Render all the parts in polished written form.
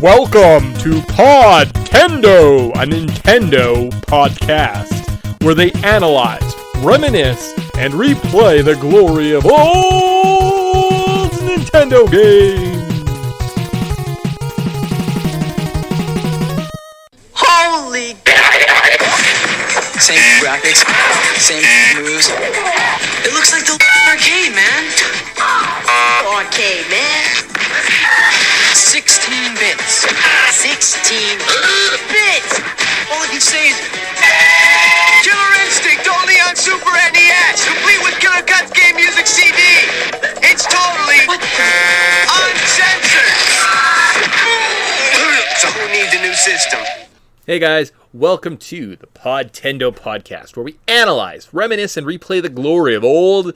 Welcome to Podtendo, a Nintendo podcast, where they analyze, reminisce, and replay the glory of old Nintendo games. Holy! Same graphics, same moves. It looks like the arcade, man. Arcade, man. 16 bits. 16 bits. All I can say is Killer Instinct only on Super NES, complete with Killer Cuts game music CD. It's totally uncensored. So who needs a new system? Hey guys, welcome to the Podtendo podcast, where we analyze, reminisce, and replay the glory of old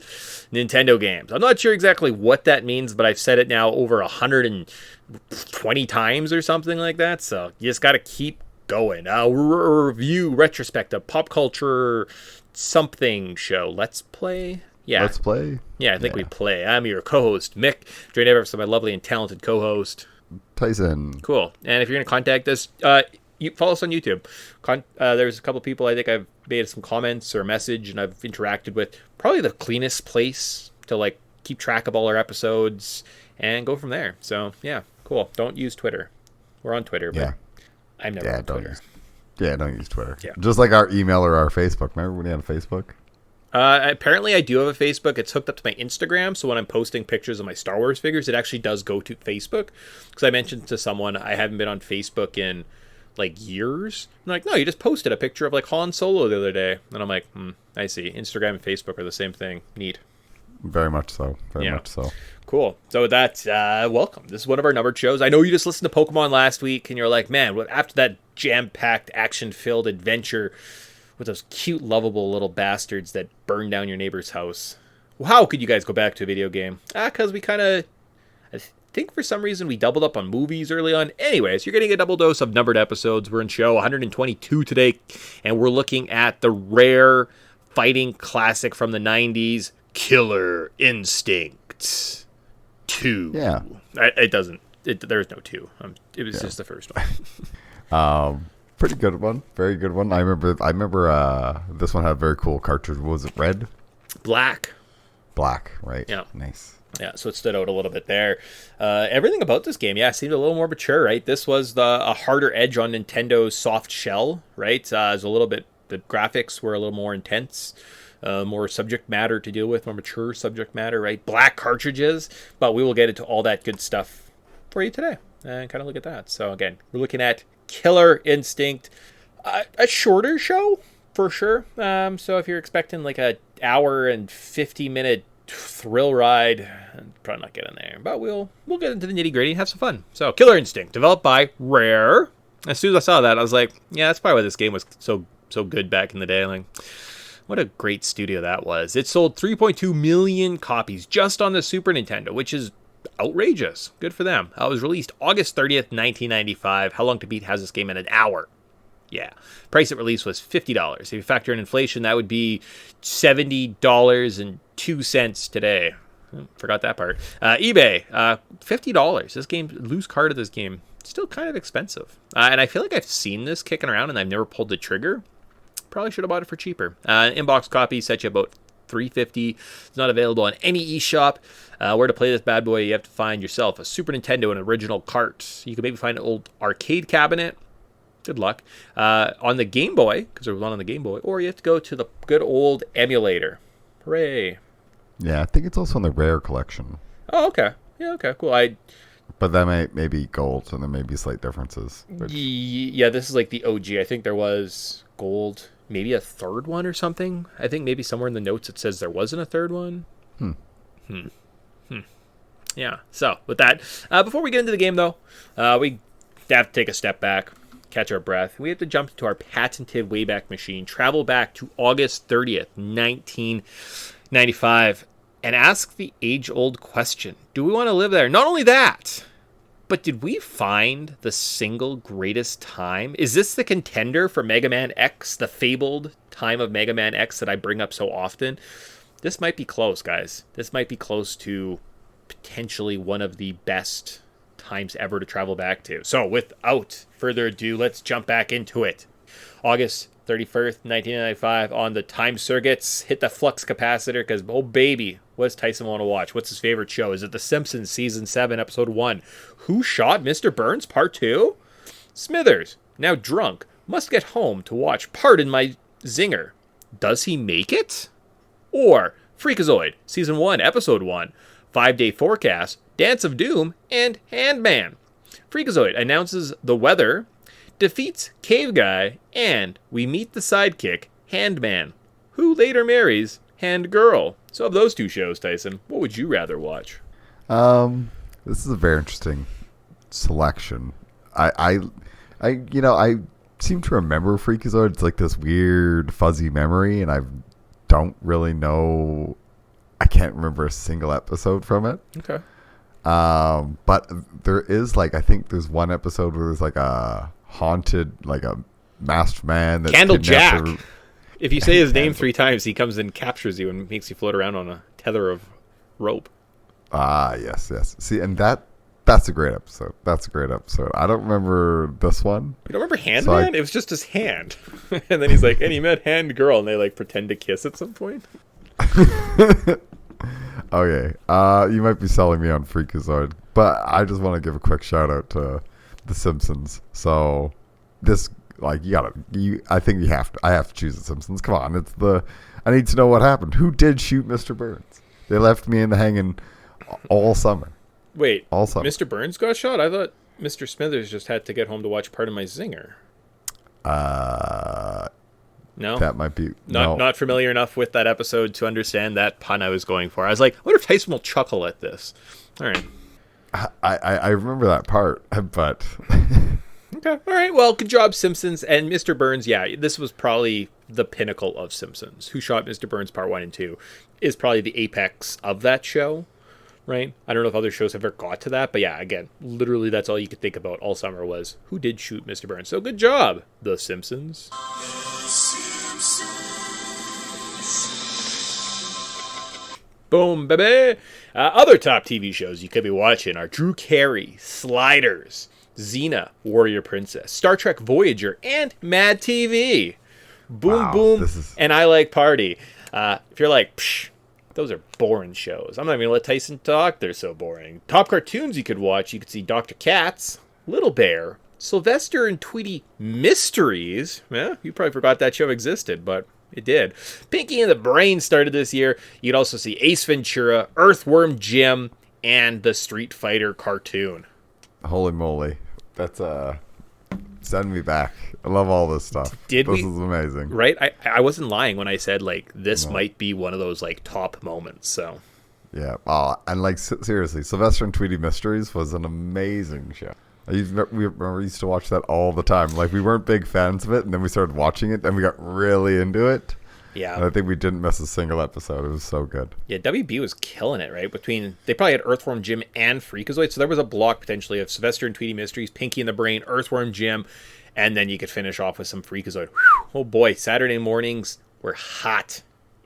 Nintendo games. I'm not sure exactly what that means, but I've said it now over 120 times or something like that, so you just gotta keep going. Review, retrospective, pop culture, something show. Let's play? Yeah. Let's play? Yeah, I think we play. I'm your co-host, Mick, joined ever by my lovely and talented co-host, Tyson. Cool. And if you're going to contact us, you follow us on YouTube. There's a couple people I think I've made some comments or a message and I've interacted with. Probably the cleanest place to keep track of all our episodes and go from there. So yeah, cool. Don't use Twitter. We're on Twitter, but I'm never on Twitter. Don't use Twitter. Yeah. Just like our email or our Facebook. Remember when you had a Facebook? Apparently I do have a Facebook. It's hooked up to my Instagram, so when I'm posting pictures of my Star Wars figures, it actually does go to Facebook. Because I mentioned to someone I haven't been on Facebook in years. I'm like, no, you just posted a picture of Han Solo the other day. And I'm like, I see. Instagram and Facebook are the same thing. Neat. Very much so. Very much so. Cool. So with that, welcome. This is one of our numbered shows. I know you just listened to Pokemon last week and you're like, man, after that jam-packed, action-filled adventure with those cute, lovable little bastards that burned down your neighbor's house, how could you guys go back to a video game? Because we kind of, I think for some reason we doubled up on movies early on. Anyways, you're getting a double dose of numbered episodes. We're in show 122 today, and we're looking at the rare fighting classic from the 90s, Killer Instinct 2. Yeah. There's no 2. It was just the first one. Pretty good one. Very good one. I remember this one had a very cool cartridge. Was it red? Black, right? Yeah. Nice. Yeah, so it stood out a little bit there. Everything about this game, seemed a little more mature, right? This was a harder edge on Nintendo's soft shell, right? It was a little bit, the graphics were a little more intense, more subject matter to deal with, more mature subject matter, right? Black cartridges, but we will get into all that good stuff for you today and kind of look at that. So again, we're looking at Killer Instinct, a shorter show for sure. So if you're expecting an hour and 50-minute thrill ride, probably not getting there, but we'll get into the nitty gritty and have some fun. So Killer Instinct, developed by Rare. As soon as I saw that, I was like, yeah, that's probably why this game was so good back in the day. What a great studio that was. It sold 3.2 million copies just on the Super Nintendo, which is outrageous. Good for them. It was released August 30th, 1995. How Long to Beat has this game in an hour. Yeah. Price at release was $50. If you factor in inflation, that would be $70.02 today. Forgot that part. eBay, $50. This game, loose card of this game, still kind of expensive. And I feel like I've seen this kicking around and I've never pulled the trigger. Probably should have bought it for cheaper. Inbox copy set you about $350. It's not available on any eShop. Where to play this bad boy, you have to find yourself a Super Nintendo and original cart. You can maybe find an old arcade cabinet. Good luck. On the Game Boy, because there was one on the Game Boy, or you have to go to the good old emulator. Hooray. Yeah, I think it's also in the Rare collection. Oh, okay. Yeah, okay, cool. But that may be gold, so there may be slight differences. Yeah, this is the OG. I think there was gold, maybe a third one or something. I think maybe somewhere in the notes it says there wasn't a third one. Yeah, so with that, before we get into the game, though, we have to take a step back, catch our breath. We have to jump into our patented Wayback Machine, travel back to August 30th, 1995, and ask the age-old question, do we want to live there? Not only that, but did we find the single greatest time? Is this the contender for Mega Man X, the fabled time of Mega Man X that I bring up so often? This might be close, guys. This might be close to potentially one of the best times ever to travel back to. So without further ado, let's jump back into it. August 31st, 1995 on the time circuits. Hit the flux capacitor because, oh baby, what's Tyson want to watch? What's his favorite show? Is it The Simpsons Season 7, Episode 1? Who Shot Mr. Burns Part 2? Smithers, now drunk, must get home to watch Pardon My Zinger. Does he make it? Or Freakazoid Season 1, Episode 1, 5-Day Forecast, Dance of Doom, and Handman. Freakazoid announces the weather, defeats Cave Guy, and we meet the sidekick, Handman, who later marries Hand Girl. So of those two shows, Tyson, what would you rather watch? This is a very interesting selection. I seem to remember Freakazoid. It's like this weird, fuzzy memory, and I don't really know. I can't remember a single episode from it. Okay. But there is I think there's one episode where there's a haunted, a masked man that Candle Jack. her. If you say his name 3 times, he comes and captures you and makes you float around on a tether of rope. Yes. See, and that's a great episode. That's a great episode. I don't remember this one. You don't remember Handman? It was just his hand. And then he's like, and he met Hand Girl, and they pretend to kiss at some point. Okay. You might be selling me on Freakazoid, but I just want to give a quick shout out to The Simpsons. So this, I think I have to choose The Simpsons. Come on, I need to know what happened. Who did shoot Mr. Burns? They left me in the hanging all summer. Wait, All summer. Mr. Burns got shot? I thought Mr. Smithers just had to get home to watch Pardon My Zinger. No? That might be Not familiar enough with that episode to understand that pun I was going for. I was like, I wonder if Tyson will chuckle at this. All right. I remember that part, but Okay. All right. Well, good job, Simpsons. And Mr. Burns, yeah, this was probably the pinnacle of Simpsons. Who Shot Mr. Burns Part 1 and 2 is probably the apex of that show, right? I don't know if other shows have ever got to that, but yeah, again, literally that's all you could think about all summer was who did shoot Mr. Burns. So good job, The Simpsons. Boom, baby. Other top TV shows you could be watching are Drew Carey, Sliders, Xena, Warrior Princess, Star Trek Voyager, and Mad TV. Boom, Wow, boom, and I Like Party. If you're like, psh, those are boring shows. I'm not even going to let Tyson talk. They're so boring. Top cartoons you could watch. You could see Dr. Katz, Little Bear, Sylvester and Tweety Mysteries. Yeah, you probably forgot that show existed, but it did. Pinky and the Brain started this year. You'd also see Ace Ventura, Earthworm Jim, and the Street Fighter cartoon. Holy moly. That's send me back. I love all this stuff. This is amazing. Right? I wasn't lying when I said this might be one of those top moments. So yeah. And seriously, Sylvester and Tweety Mysteries was an amazing show. We used to watch that all the time. We weren't big fans of it, and then we started watching it, and we got really into it. Yeah. And I think we didn't miss a single episode. It was so good. Yeah, WB was killing it, right? They probably had Earthworm Jim and Freakazoid, so there was a block potentially of Sylvester and Tweety Mysteries, Pinky and the Brain, Earthworm Jim, and then you could finish off with some Freakazoid. Whew. Oh boy, Saturday mornings were hot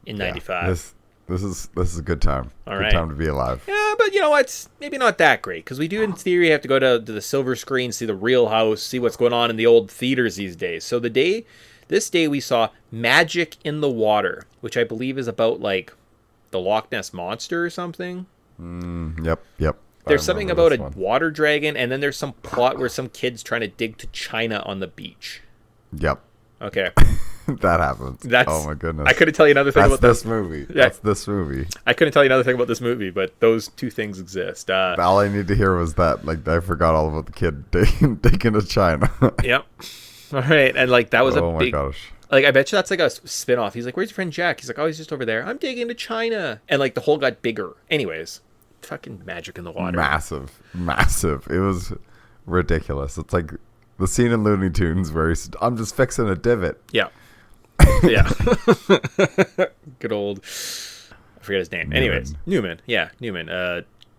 in '95. This is a good time. All good right. time to be alive. Yeah, but you know what? Maybe not that great, because we do in theory have to go to the silver screen, see the real house, see what's going on in the old theaters these days. So this day we saw Magic in the Water, which I believe is about the Loch Ness Monster or something. Yep. There's something about a water dragon, and then there's some plot where some kid's trying to dig to China on the beach. Yep. Okay. That happens. Oh my goodness. I couldn't tell you another thing about this movie. Yeah. That's this movie. I couldn't tell you another thing about this movie, but those two things exist. All I need to hear was that. I forgot all about the kid digging to China. Yep. All right, and that was oh my gosh. I bet you that's a spin-off. He's like, where's your friend Jack? He's like, oh, he's just over there. I'm digging to China. And the hole got bigger. Anyways, fucking Magic in the Water. Massive. It was ridiculous. It's like the scene in Looney Tunes where I'm just fixing a divot. Yeah. Yeah. Good old, I forget his name. Newman. Anyways, Newman. Yeah, Newman.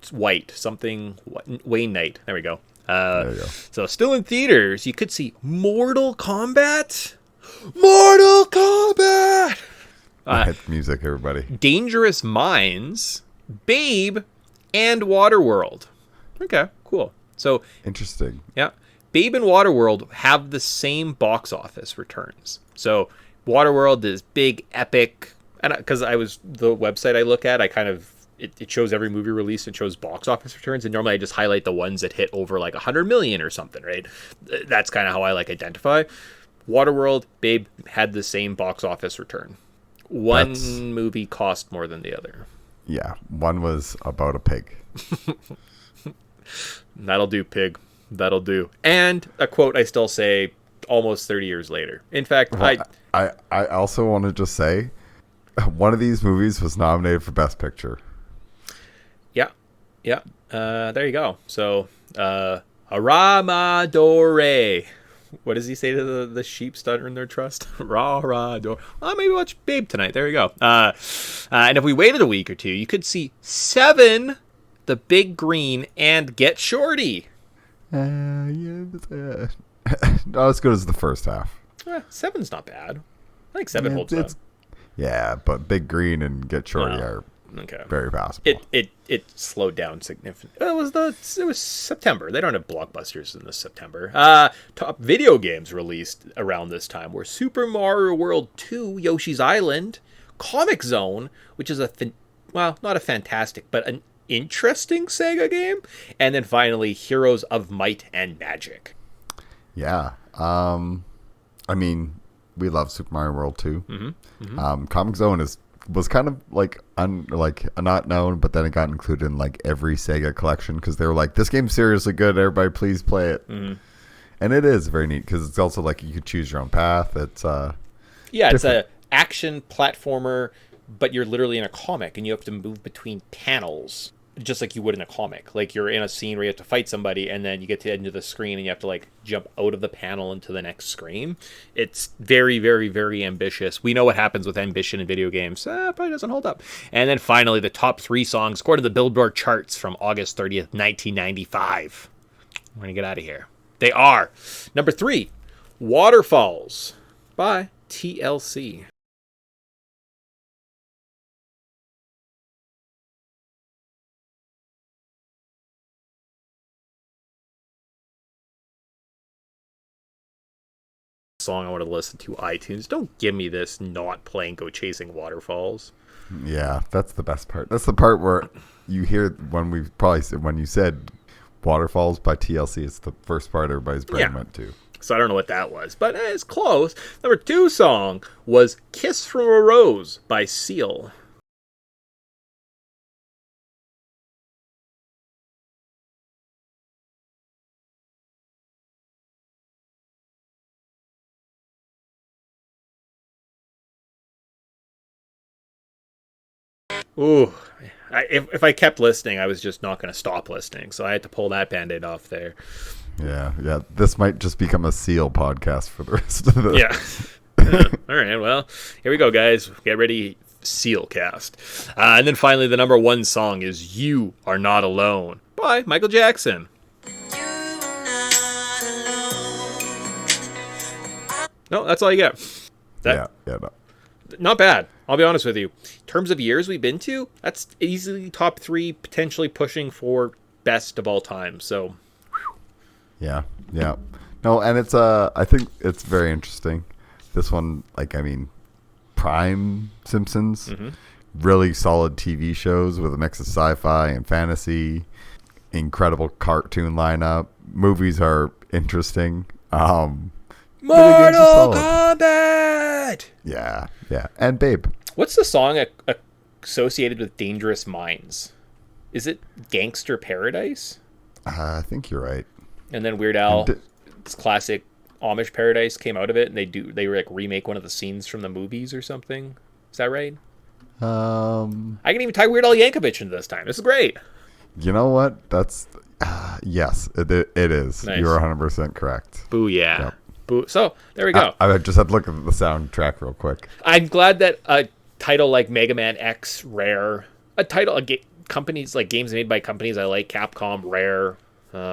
It's White. Something. Wayne Knight. There we go. There you go. So still in theaters, you could see Mortal Kombat. Mortal Kombat! Hit music, everybody. Dangerous Minds, Babe, and Waterworld. Okay, cool. So Interesting. yeah, Babe and Waterworld have the same box office returns. So Waterworld is big, epic, and because I was the website I look at, I kind of it shows every movie release and shows box office returns, and normally I just highlight the ones that hit over like 100 million or something, right? That's kind of how I like identify. Waterworld, Babe had the same box office return. One movie cost more than the other. Yeah, one was about a pig. That'll do, pig. That'll do. And a quote I still say almost 30 years later. In fact, Well, I also want to just say, one of these movies was nominated for Best Picture. Yeah. There you go. So, Aramadore. What does he say to the sheep stuttering their trust? Ra-ra-dore. Well, maybe watch Babe tonight. There you go. And if we waited a week or two, you could see Seven, The Big Green, and Get Shorty. Not as good as the first half. Seven's not bad. I think Seven holds up. Yeah, but Big Green and Get Shorty Wow. are Okay. very passable. It slowed down significantly. It was September. They don't have blockbusters in this September. Top video games released around this time were Super Mario World 2, Yoshi's Island, Comic Zone, which is not a fantastic, but an interesting Sega game, and then finally Heroes of Might and Magic. Yeah. I mean, we love Super Mario World 2. Comic Zone was kind of like not known, but then it got included in like every Sega collection because they were like, this game's seriously good, everybody please play it. And it is very neat because it's also like you could choose your own path. It's it's different. a action platformer, but you're literally in a comic and you have to move between panels just like you would in a comic. Like you're in a scene where you have to fight somebody and then you get to the end of the screen and you have to like jump out of the panel into the next screen. It's very, very, very ambitious. We know what happens with ambition in video games. Probably doesn't hold up. And then finally, the top 3 songs according to the Billboard charts from August 30th, 1995. We're going to get out of here. They are number 3, Waterfalls by TLC. Song I want to listen to iTunes. Don't give me this not playing Go Chasing Waterfalls. Yeah, that's the best part. That's the part where you hear when you said Waterfalls by TLC. It's the first part everybody's brain went to. So I don't know what that was, but it's close. Number 2 song was Kiss from a Rose by Seal. Ooh, if I kept listening, I was just not going to stop listening. So I had to pull that Band-Aid off there. Yeah. This might just become a Seal podcast for the rest of the... Yeah. All right, well, here we go, guys. Get ready, Seal cast. And then finally, the number 1 song is You Are Not Alone by Michael Jackson. No, that's all you get. No. Not bad. I'll be honest with you. In terms of years we've been to, that's easily top 3, potentially pushing for best of all time. So, Yeah. No, and it's I think it's very interesting. This one, prime Simpsons, really solid TV shows with a mix of sci-fi and fantasy, incredible cartoon lineup. Movies are interesting. Mortal Kombat! Yeah, and Babe. What's the song associated with Dangerous Minds? Is it Gangster Paradise? I think you're right. And then Weird Al's classic Amish Paradise came out of it, and they like remake one of the scenes from the movies or something. Is that right? I can even tie Weird Al Yankovic into this time. This is great. You know what? That's yes, it is. Nice. You're 100% correct. Booyah. Yep. Boo. So there we go. I just had to look at the soundtrack real quick. I'm glad that a title like Mega Man X, Rare, companies like games made by companies I like, Capcom, Rare,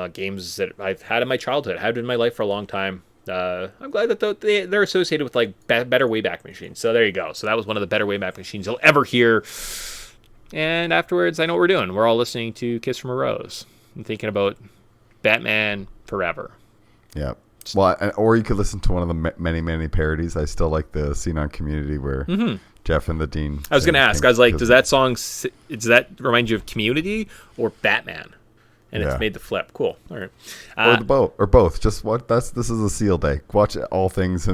games that I've had in my childhood, had in my life for a long time. I'm glad that they're associated with like better Wayback Machines. So there you go. So that was one of the better Wayback Machines you'll ever hear. And afterwards, I know what we're doing. We're all listening to Kiss from a Rose and thinking about Batman Forever. Yeah. Well, or you could listen to one of the many parodies. I still like the scene on Community where Jeff and the Dean. I was going to ask. I was like, does that remind you of Community or Batman? And it's made the flip. Cool. All right. Or both. Just what? This is a seal day. Watch all things,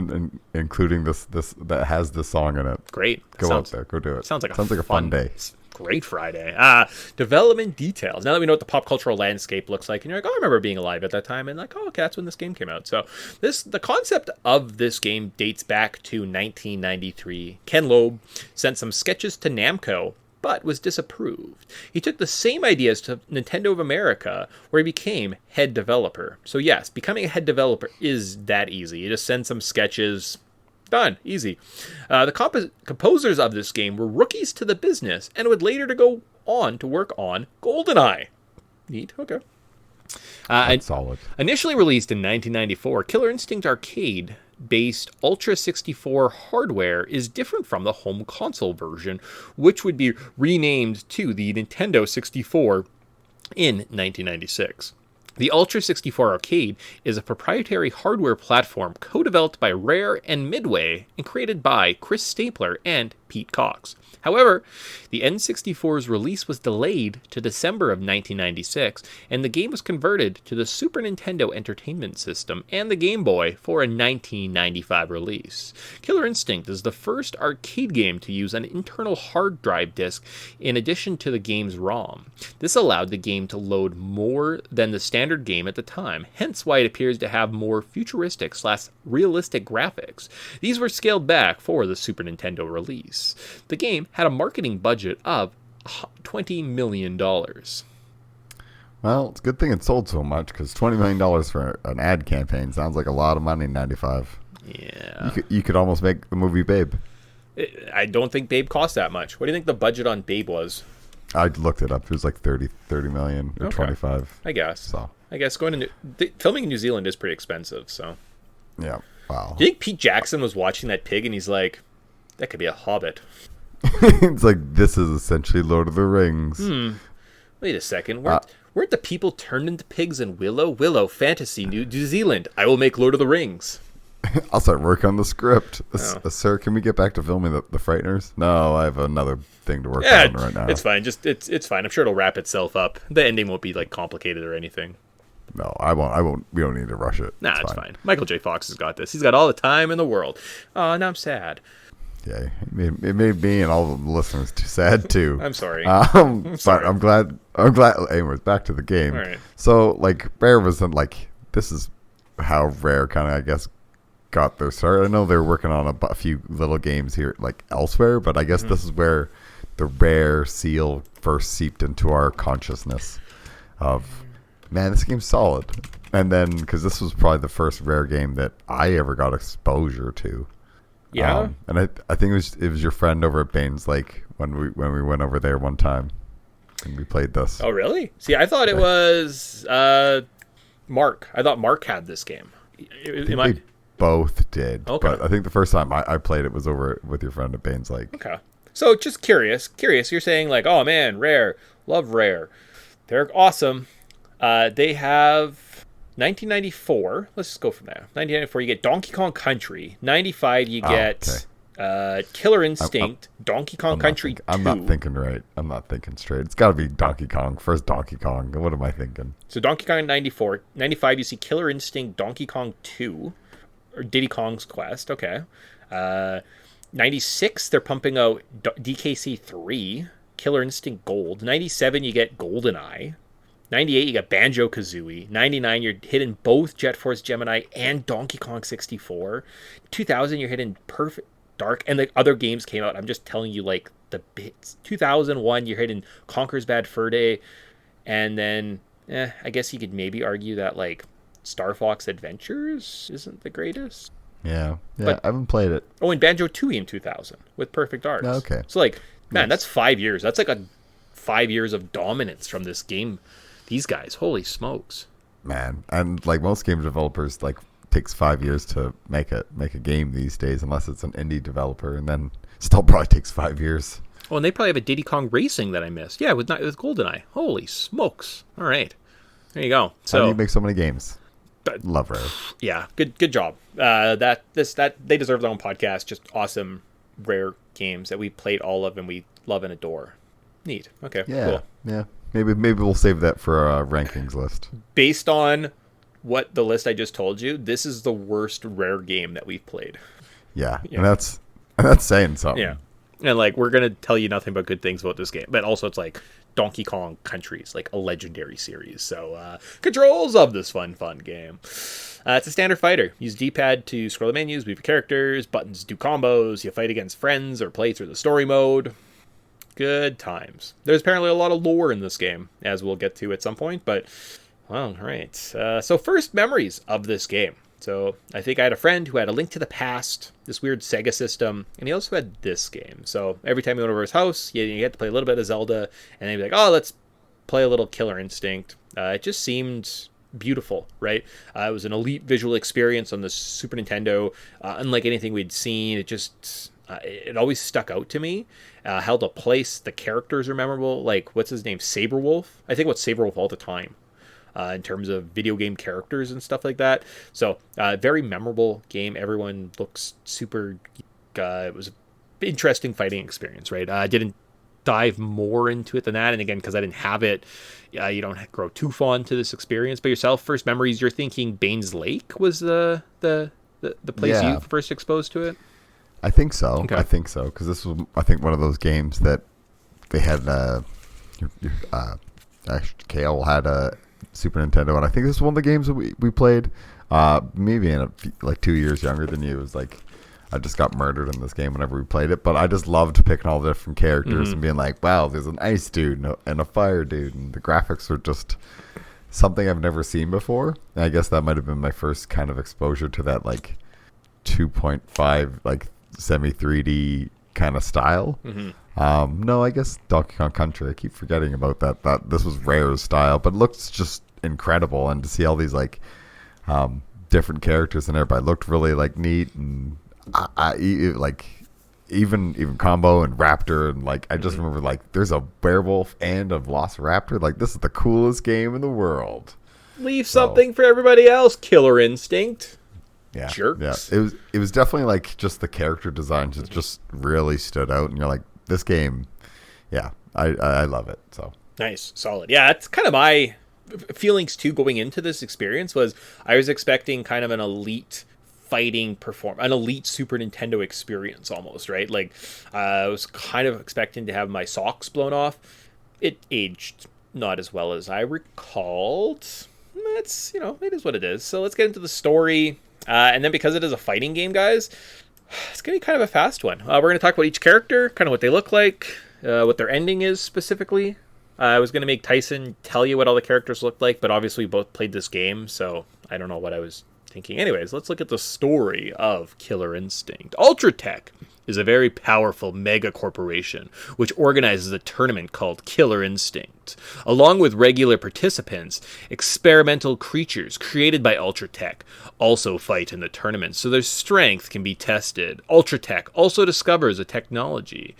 including this that has this song in it. Great. Go out there. Go do it. Sounds like a fun day. Great Friday. Development details. Now that we know what the pop cultural landscape looks like, and you're like, oh, I remember being alive at that time, and like, oh, okay, that's when this game came out. So the concept of this game dates back to 1993. Ken Loeb sent some sketches to Namco, but was disapproved. He took the same ideas to Nintendo of America, where he became head developer. So yes, becoming a head developer is that easy. You just send some sketches. Done. Easy. The composers of this game were rookies to the business and would later to go on to work on GoldenEye. Neat. Okay. Solid. Initially released in 1994, Killer Instinct Arcade-based Ultra 64 hardware is different from the home console version, which would be renamed to the Nintendo 64 in 1996. The Ultra 64 Arcade is a proprietary hardware platform co-developed by Rare and Midway and created by Chris Stapler and Pete Cox. However, the N64's release was delayed to December of 1996, and the game was converted to the Super Nintendo Entertainment System and the Game Boy for a 1995 release. Killer Instinct is the first arcade game to use an internal hard drive disk in addition to the game's ROM. This allowed the game to load more than the standard game at the time, hence why it appears to have more futuristic/realistic graphics. These were scaled back for the Super Nintendo release. The game had a marketing budget of $20 million. Well, it's a good thing it sold so much, because $20 million for an ad campaign sounds like a lot of money in 95. Yeah. You could almost make the movie Babe. I don't think Babe cost that much. What do you think the budget on Babe was? I looked it up. It was like 30 million or 25. I guess. So I guess filming in New Zealand is pretty expensive, so. Yeah. Wow. Do you think Pete Jackson was watching that pig and he's like, that could be a hobbit? It's like, this is essentially Lord of the Rings. Wait a second. Weren't the people turned into pigs in Willow Fantasy, New Zealand? I will make Lord of the Rings. I'll start work on the script. Oh. Sir, can we get back to filming the Frighteners? No, I have another thing to work on right now. It's fine. It's fine. I'm sure it'll wrap itself up. The ending won't be like complicated or anything. No, I won't. We don't need to rush it. Nah, it's fine. Michael J. Fox has got this. He's got all the time in the world. Oh, now I'm sad. Yeah, it made me and all the listeners too sad too. I'm sorry. I'm sorry. But I'm glad. Anyways, back to the game. All right. So, like, Rare wasn't like, this is how Rare kind of, I guess, got their start. I know they were working on a few little games here, like elsewhere, but I guess this is where the Rare seal first seeped into our consciousness of, man, this game's solid. And then, because this was probably the first Rare game that I ever got exposure to. Yeah. And I think it was your friend over at Baines Lake when we went over there one time and we played this. Oh, really? See, I thought it was Mark. I thought Mark had this game. They both did. Okay. But I think the first time I played it was over with your friend at Baines Lake. Okay. So just curious. You're saying like, oh man, Rare, love Rare. They're awesome. They have 1994. Let's just go from there. 1994, you get Donkey Kong Country. 95, you get Killer Instinct, Donkey Kong Country 2. I'm not thinking right. I'm not thinking straight. It's got to be Donkey Kong. First Donkey Kong. What am I thinking? So Donkey Kong 94. 95, you see Killer Instinct, Donkey Kong 2. Or Diddy Kong's Quest. Okay. 96, they're pumping out DKC 3. Killer Instinct Gold. 97, you get GoldenEye. 98, you got Banjo-Kazooie. 99, you're hitting both Jet Force Gemini and Donkey Kong 64. 2000, you're hitting Perfect Dark, and the other games came out. I'm just telling you, like, the bits. 2001, you're hitting Conker's Bad Fur Day, and then, I guess you could maybe argue that, like, Star Fox Adventures isn't the greatest. Yeah, But- I haven't played it. Oh, and Banjo-Tooie in 2000 with Perfect Darks. Okay. So, like, man, that's 5 years. That's like 5 years of dominance from this game. These guys, holy smokes. Man, and like most game developers, like, takes 5 years to make a game these days, unless it's an indie developer, and then still probably takes 5 years. Oh, and they probably have a Diddy Kong Racing that I missed. Yeah, with GoldenEye. Holy smokes. All right. There you go. How do So you make so many games? Love Rare. yeah, good job. That they deserve their own podcast. Just awesome Rare games that we played all of and we love and adore. Neat. Okay. Yeah, Cool. yeah. Maybe we'll save that for a rankings list. Based on what the list I just told you, this is the worst Rare game that we've played. Yeah, Yeah. and that's saying something. Yeah. And like we're gonna tell you nothing but good things about this game, but also it's like Donkey Kong Country is like a legendary series. So controls of this fun game. It's a standard fighter. Use D-pad to scroll the menus, move your characters, buttons do combos. You fight against friends or play through the story mode. Good times. There's apparently a lot of lore in this game, as we'll get to at some point. But well, right. So first memories of this game. So I think I had a friend who had A Link to the Past, this weird Sega system, and he also had this game. So every time you went over his house, you had to play a little bit of Zelda, and he'd be like, oh, let's play a little Killer Instinct. It just seemed beautiful, right? It was an elite visual experience on the Super Nintendo, unlike anything we'd seen. It just... it always stuck out to me. Held a place. The characters are memorable. Like, what's his name? Saberwolf? I think about Saberwolf all the time. In terms of video game characters and stuff like that. So, very memorable game. Everyone looks super... it was an interesting fighting experience, right? I didn't dive more into it than that. And again, because I didn't have it, you don't grow too fond to this experience. But yourself, first memories, you're thinking Baines Lake was the place you first exposed to it? I think so. Okay. I think so, because this was, I think, one of those games that they had... Kale had a Super Nintendo, and I think this was one of the games that we played. Maybe in like 2 years younger than you. It was like I just got murdered in this game whenever we played it. But I just loved picking all the different characters and being like, wow, there's an ice dude and a fire dude, and the graphics were just something I've never seen before. And I guess that might have been my first kind of exposure to that like 2.5 like semi 3D kind of style. No, I guess Donkey Kong Country. I keep forgetting about that. That this was Rare's style, but it looks just incredible, and to see all these like different characters in there, but it looked really like neat, and like even Combo and Raptor, and like I just remember like there's a werewolf and a Velociraptor. Like this is the coolest game in the world. Leave something for everybody else. Killer Instinct. Yeah, Jerks. yeah. It was definitely like just the character designs just really stood out, and you're like, this game, yeah, I love it. So Nice, solid. Yeah, it's kind of my feelings too going into this experience. Was I was expecting kind of an elite fighting an elite Super Nintendo experience almost, right? Like I was kind of expecting to have my socks blown off. It aged not as well as I recalled. It's, it is what it is. So let's get into the story. And then because it is a fighting game, guys, it's going to be kind of a fast one. We're going to talk about each character, kind of what they look like, what their ending is specifically. I was going to make Tyson tell you what all the characters looked like, but obviously we both played this game, so I don't know what I was thinking. Anyways, let's look at the story of Killer Instinct. Ultratech is a very powerful mega corporation which organizes a tournament called Killer Instinct. Along with regular participants, experimental creatures created by Ultratech also fight in the tournament, so their strength can be tested. Ultratech also discovers a technology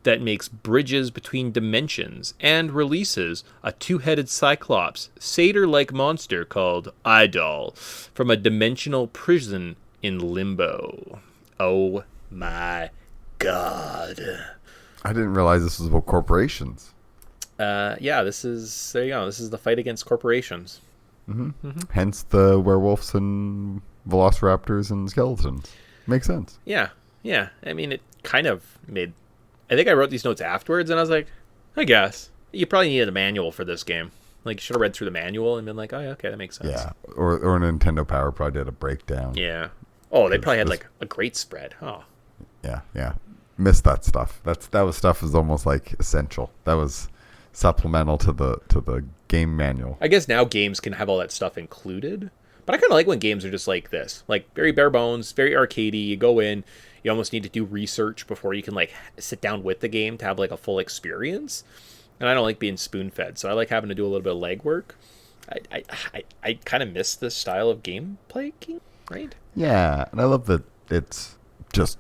that makes bridges between dimensions and releases a two-headed cyclops, satyr-like monster called Idol from a dimensional prison in Limbo. Oh my god. I didn't realize this was about corporations. Yeah, there you go. This is the fight against corporations. Hence the werewolves and velociraptors and skeletons. Makes sense. Yeah. I mean, it kind of made... I think I wrote these notes afterwards, and I was like, I guess. You probably needed a manual for this game. Like, you should have read through the manual and been like, oh, yeah, okay, that makes sense. Yeah, or Nintendo Power probably did a breakdown. Yeah. Oh, they probably had, like, a great spread. Oh. Yeah. Missed that stuff. That was stuff was almost, like, essential. That was supplemental to the game manual. I guess now games can have all that stuff included. But I kind of like when games are just like this. Like, very bare bones, very arcadey. You go in... You almost need to do research before you can, like, sit down with the game to have, like, a full experience. And I don't like being spoon-fed, so I like having to do a little bit of legwork. I kind of miss this style of gameplay, right? Yeah, and I love that it's just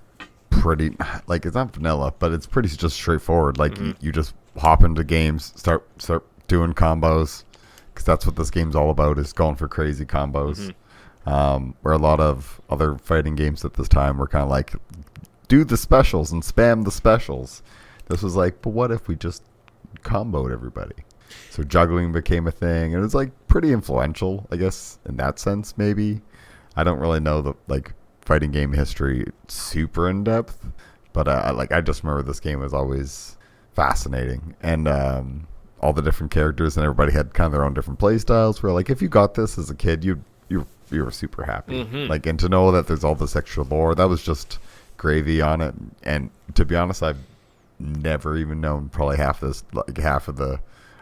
pretty, like, it's not vanilla, but it's pretty just straightforward. Like, you just hop into games, start doing combos, because that's what this game's all about, is going for crazy combos. Where a lot of other fighting games at this time were kind of like, do the specials and spam the specials. This was like, but what if we just comboed everybody? So juggling became a thing, and it was like pretty influential, I guess, in that sense. Maybe I don't really know the like fighting game history super in depth, but I just remember this game was always fascinating, and all the different characters, and everybody had kind of their own different play styles. Where like if you got this as a kid, you were super happy. Like, and to know that there's all this extra lore, that was just gravy on it. And to be honest, I've never even known probably half of the.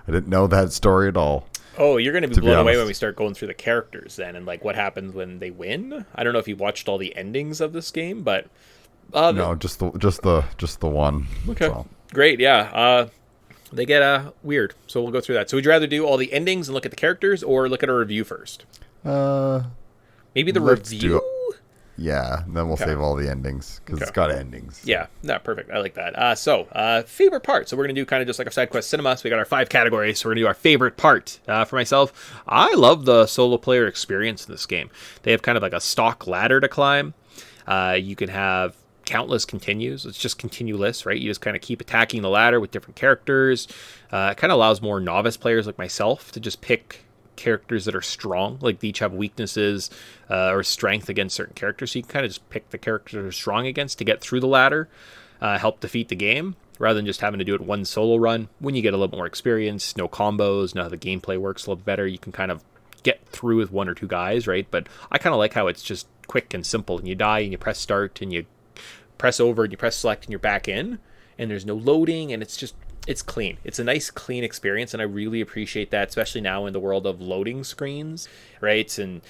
I didn't know that story at all. Oh, you're going to be blown away when we start going through the characters then, and like what happens when they win. I don't know if you watched all the endings of this game, but no, just the one. Okay, so. Great, yeah. They get weird, so we'll go through that. So would you rather do all the endings and look at the characters, or look at a review first? Maybe the review. Yeah, then we'll save all the endings, because it's got endings. Yeah, no, perfect. I like that. So, favorite part. So we're going to do kind of just like a side quest cinema. So we got our 5 categories. So we're going to do our favorite part. For myself, I love the solo player experience in this game. They have kind of like a stock ladder to climb. You can have countless continues. It's just continueless, right? You just kind of keep attacking the ladder with different characters. It kind of allows more novice players like myself to just pick characters that are strong, like they each have weaknesses or strength against certain characters, so you can kind of just pick the characters that are strong against to get through the ladder, help defeat the game, rather than just having to do it one solo run. When you get a little more experience, no combos, know how the gameplay works a little better, you can kind of get through with 1 or 2 guys, right? But I kind of like how it's just quick and simple, and you die and you press start and you press over and you press select and you're back in, and there's no loading, and it's clean. It's a nice, clean experience, and I really appreciate that, especially now in the world of loading screens, right? And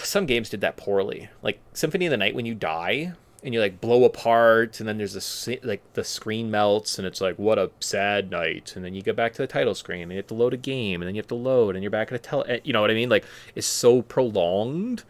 some games did that poorly. Like Symphony of the Night, when you die and you like blow apart, and then there's the screen melts, and it's like, what a sad night. And then you get back to the title screen, and you have to load a game, and then you have to load, and you're back at you know what I mean? Like, it's so prolonged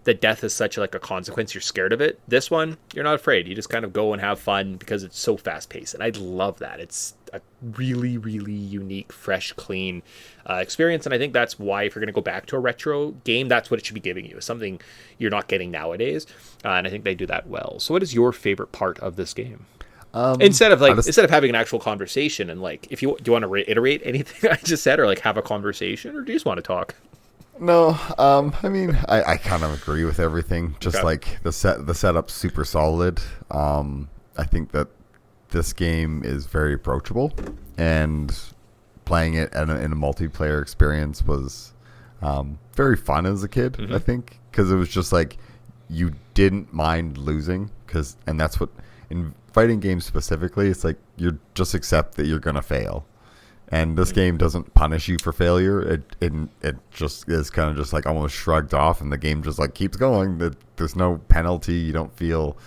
that death is such like a consequence. You're scared of it. This one, you're not afraid. You just kind of go and have fun because it's so fast paced, and I love that. It's a really, really unique, fresh, clean experience, and I think that's why, if you're going to go back to a retro game, that's what it should be giving you, something you're not getting nowadays, and I think they do that well. So what is your favorite part of this game? Instead of having an actual conversation, and like, if do you want to reiterate anything I just said, or like have a conversation, or do you just want to talk? No, I mean, I kind of agree with everything. Just like the setup's super solid. I think that this game is very approachable, and playing it in a multiplayer experience was very fun as a kid. I think, because it was just like, you didn't mind losing, and that's what, in fighting games specifically, it's like, you just accept that you're gonna fail. And this game doesn't punish you for failure. It just is kind of just like almost shrugged off, and the game just like keeps going. There's no penalty. You don't feel,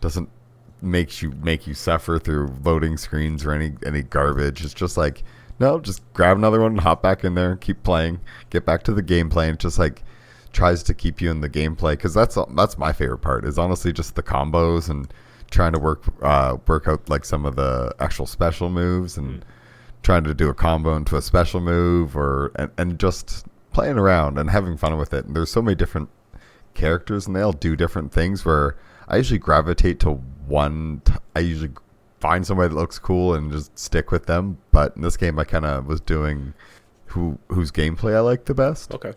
doesn't make you suffer through loading screens or any garbage. It's just like, no, just grab another one and hop back in there, keep playing, get back to the gameplay, and it just like tries to keep you in the gameplay, because that's my favorite part, is honestly just the combos and trying to work out like some of the actual special moves, and trying to do a combo into a special move, and just playing around and having fun with it. And there's so many different characters, and they all do different things, where I usually gravitate to one. I usually find somebody that looks cool and just stick with them. But in this game, I kind of was doing whose gameplay I like the best. Okay.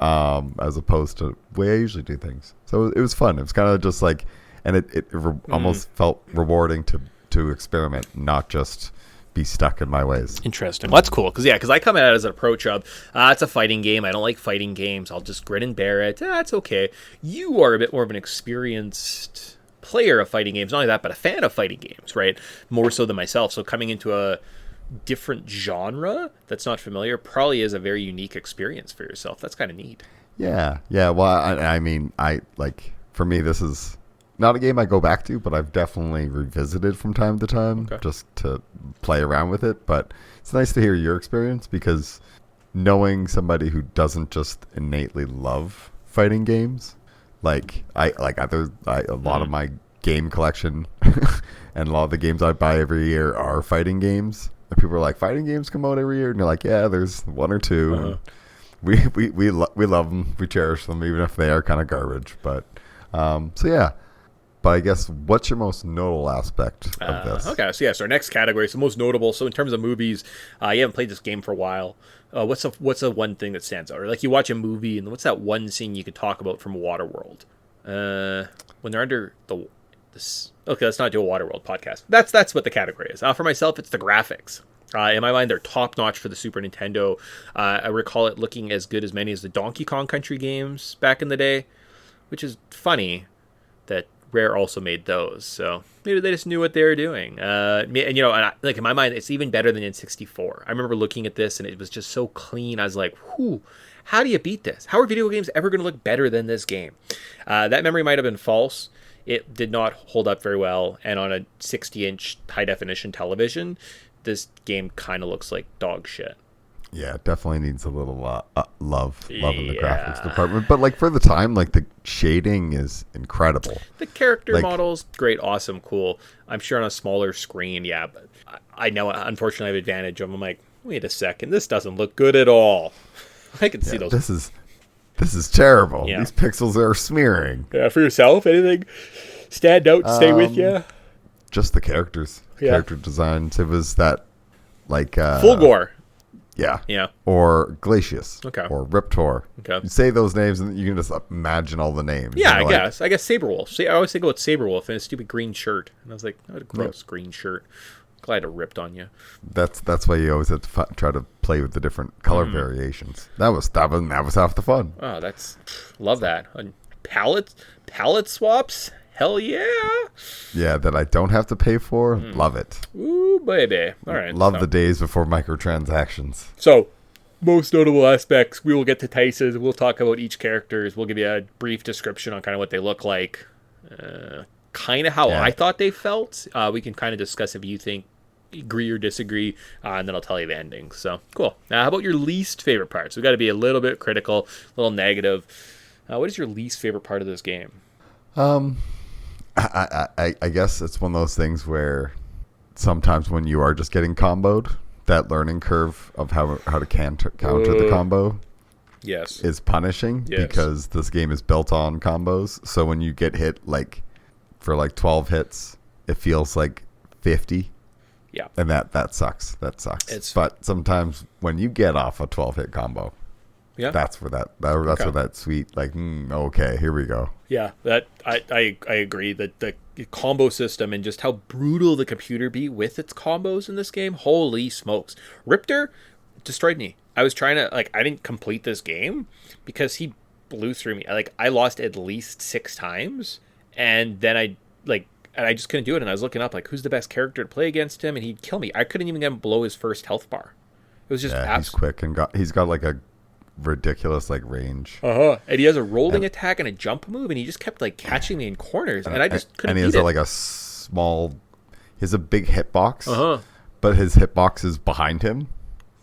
As opposed to the way I usually do things. So it was fun. It was kind of just like, and it almost felt rewarding to experiment, not just be stuck in my ways. Interesting. Well, that's cool, because I come at it as an approach of, it's a fighting game. I don't like fighting games. I'll just grin and bear it. It's okay. You are a bit more of an experienced player of fighting games. Not only that, but a fan of fighting games, right? More so than myself. So coming into a different genre that's not familiar probably is a very unique experience for yourself. That's kind of neat. Yeah. Well, I mean, for me, this is not a game I go back to, but I've definitely revisited from time to time, just to play around with it. But it's nice to hear your experience, because knowing somebody who doesn't just innately love fighting games, a lot of my game collection and a lot of the games I buy every year are fighting games. And people are like, fighting games come out every year? And you're like, yeah, there's 1 or 2. we love them. We cherish them, even if they are kind of garbage. But so yeah. But I guess, what's your most notable aspect of this? Okay, so our next category is the most notable. So in terms of movies, you haven't played this game for a while. What's the one thing that stands out? Or like you watch a movie, and what's that one scene you could talk about from Waterworld? When they're under this. Okay, let's not do a Waterworld podcast. That's what the category is. For myself, it's the graphics. In my mind, they're top notch for the Super Nintendo. I recall it looking as good as many as the Donkey Kong Country games back in the day, which is funny that Rare also made those, so maybe they just knew what they were doing. And like in my mind, it's even better than N64. I remember looking at this and it was just so clean. I was like, "Whew, how do you beat this? How are video games ever going to look better than this game?" That memory might have been false. It did not hold up very well, and on a 60-inch high definition television, this game kind of looks like dog shit. Yeah, it definitely needs a little love in the graphics department. But like for the time, like the shading is incredible. The character models, great, awesome, cool. I'm sure on a smaller screen, yeah, but I know unfortunately I have advantage of them. I'm like, wait a second, this doesn't look good at all. I can see those. This is terrible. Yeah. These pixels are smearing. Yeah, for yourself, anything stand out, stay with you? Just the characters, character designs. It was that like Fulgore. Yeah. Or Glacius. Okay. Or Riptor. Okay. You say those names and you can just imagine all the names. Yeah, I guess. I guess Saberwolf. See, I always think about Saberwolf and a stupid green shirt. And I was like, what a gross green shirt. Glad it ripped on you. That's why you always have to try to play with the different color variations. That was half the fun. Oh, love that. And palette swaps? Hell yeah. Yeah, that I don't have to pay for. Love it. Ooh, baby. All right. Love the days before microtransactions. So, most notable aspects, we will get to Tice's. We'll talk about each characters. We'll give you a brief description on kind of what they look like. Kind of how I thought they felt. We can kind of discuss if you think agree or disagree, and then I'll tell you the ending. So, cool. Now, how about your least favorite parts? We've got to be a little bit critical, a little negative. What is your least favorite part of this game? I guess it's one of those things where sometimes when you are just getting comboed, that learning curve of how to counter the combo is punishing because this game is built on combos. So when you get hit for 12 hits, it feels like 50. Yeah. And that sucks. But sometimes when you get off a 12-hit combo, that's where that sweet okay, here we go. Yeah, that I agree that the combo system and just how brutal the computer be with its combos in this game. Holy smokes. Riptor destroyed me. I was trying to I didn't complete this game because he blew through me. I lost at least 6 times and then I just couldn't do it, and I was looking up who's the best character to play against him, and he'd kill me. I couldn't even get him below his first health bar. It was just he's quick and he's got a ridiculous range. And he has a rolling attack and a jump move, and he just kept catching me in corners, and I just couldn't. And he has a small. He has a big hitbox, but his hitbox is behind him,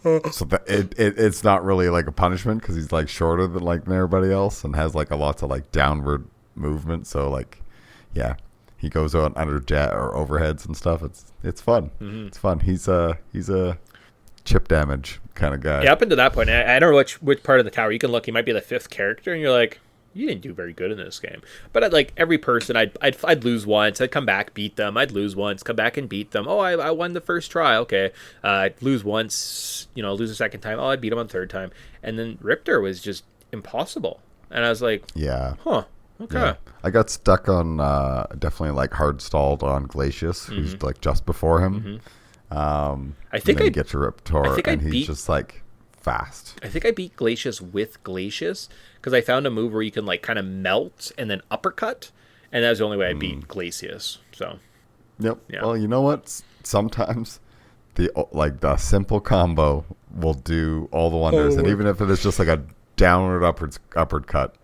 so that it's not really a punishment because he's shorter than everybody else and has lots of downward movement. So he goes on under jet or overheads and stuff. It's fun. It's fun. He's a chip damage kind of guy. Yeah, up until that point, I don't know which part of the tower you can look. He might be the 5th character, and you're like, you didn't do very good in this game. But every person, I'd lose once, I'd come back, beat them. I'd lose once, come back and beat them. Oh, I won the first try. Okay, I'd lose once, lose a second time. Oh, I'd beat them on the 3rd time, and then Riptor was just impossible. And I was like, huh. Okay. Yeah. I got stuck on definitely hard stalled on Glacius, who's just before him. I think I get to Riptor, and he's just fast. I think I beat Glacius with Glacius because I found a move where you can kind of melt and then uppercut, and that was the only way I beat Glacius. So. Yep. Yeah. Well, you know what? Sometimes the simple combo will do all the wonders, and even if it is just a downward upward cut.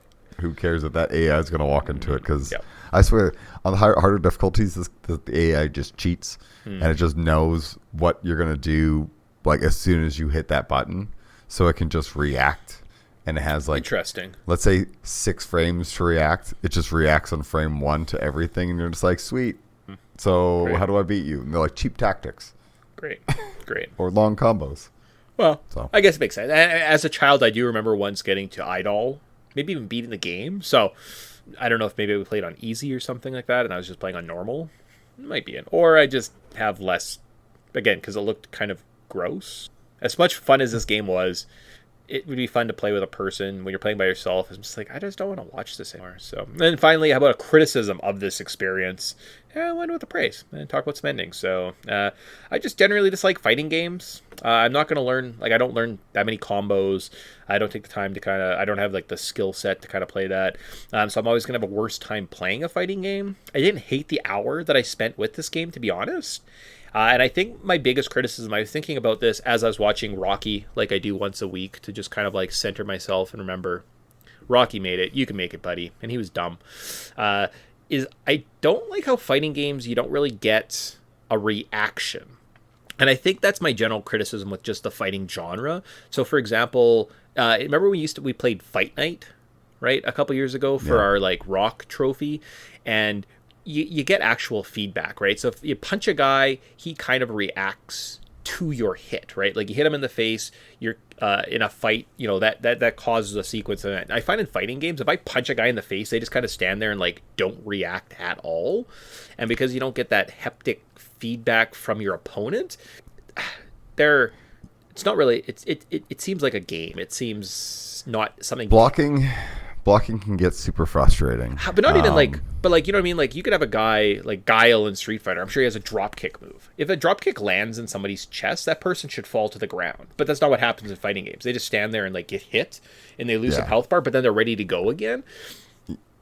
Who cares if that AI is going to walk into it? Because I swear, on the harder difficulties, the AI just cheats, and it just knows what you're going to do as soon as you hit that button. So it can just react, and it has interesting. Let's say 6 frames to react. It just reacts on frame 1 to everything, and you're just sweet. So how do I beat you? And they're cheap tactics. Great. Or long combos. Well, So I guess it makes sense. As a child, I do remember once getting to Idol, maybe even beating the game. So I don't know if maybe we played on easy or something like that, and I was just playing on normal. It might be it. Or I just have less, again, because it looked kind of gross. As much fun as this game was, it would be fun to play with a person. When you're playing by yourself, it's just like, I just don't want to watch this anymore. So, and then finally, how about a criticism of this experience? I went with the praise and talk about spending. So, I just generally dislike fighting games. I'm not going to learn, like, I don't learn that many combos. I don't take the time to I don't have, like, the skill set to kind of play that. So I'm always going to have a worse time playing a fighting game. I didn't hate the hour that I spent with this game, to be honest. And I think my biggest criticism, I was thinking about this as I was watching Rocky, like I do once a week, to just kind of like center myself and remember Rocky made it. You can make it, buddy. And he was dumb. Is I don't like how fighting games, you don't really get a reaction. And I think that's my general criticism with just the fighting genre. So, for example, remember we played Fight Night, right? A couple years ago for our like Rock trophy. And you get actual feedback, right? So if you punch a guy, he kind of reacts to your hit, right? Like you hit him in the face, you're in a fight, that causes a sequence. And I find in fighting games, if I punch a guy in the face, they just kind of stand there and like don't react at all. And because you don't get that haptic feedback from your opponent, it's not really. It seems like a game. It seems not something. Blocking can get super frustrating. But not even like, but like, you know what I mean? Like you could have a guy like Guile in Street Fighter. I'm sure he has a drop kick move. If a drop kick lands in somebody's chest, that person should fall to the ground. But that's not what happens in fighting games. They just stand there and like get hit and they lose some health bar, but then they're ready to go again.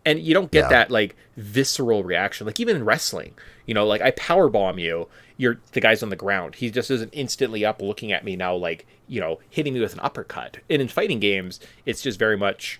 And you don't get that like visceral reaction. Like even in wrestling, like I power bomb you, the guy's on the ground. He just isn't instantly up looking at me now, like, hitting me with an uppercut. And in fighting games, it's just very much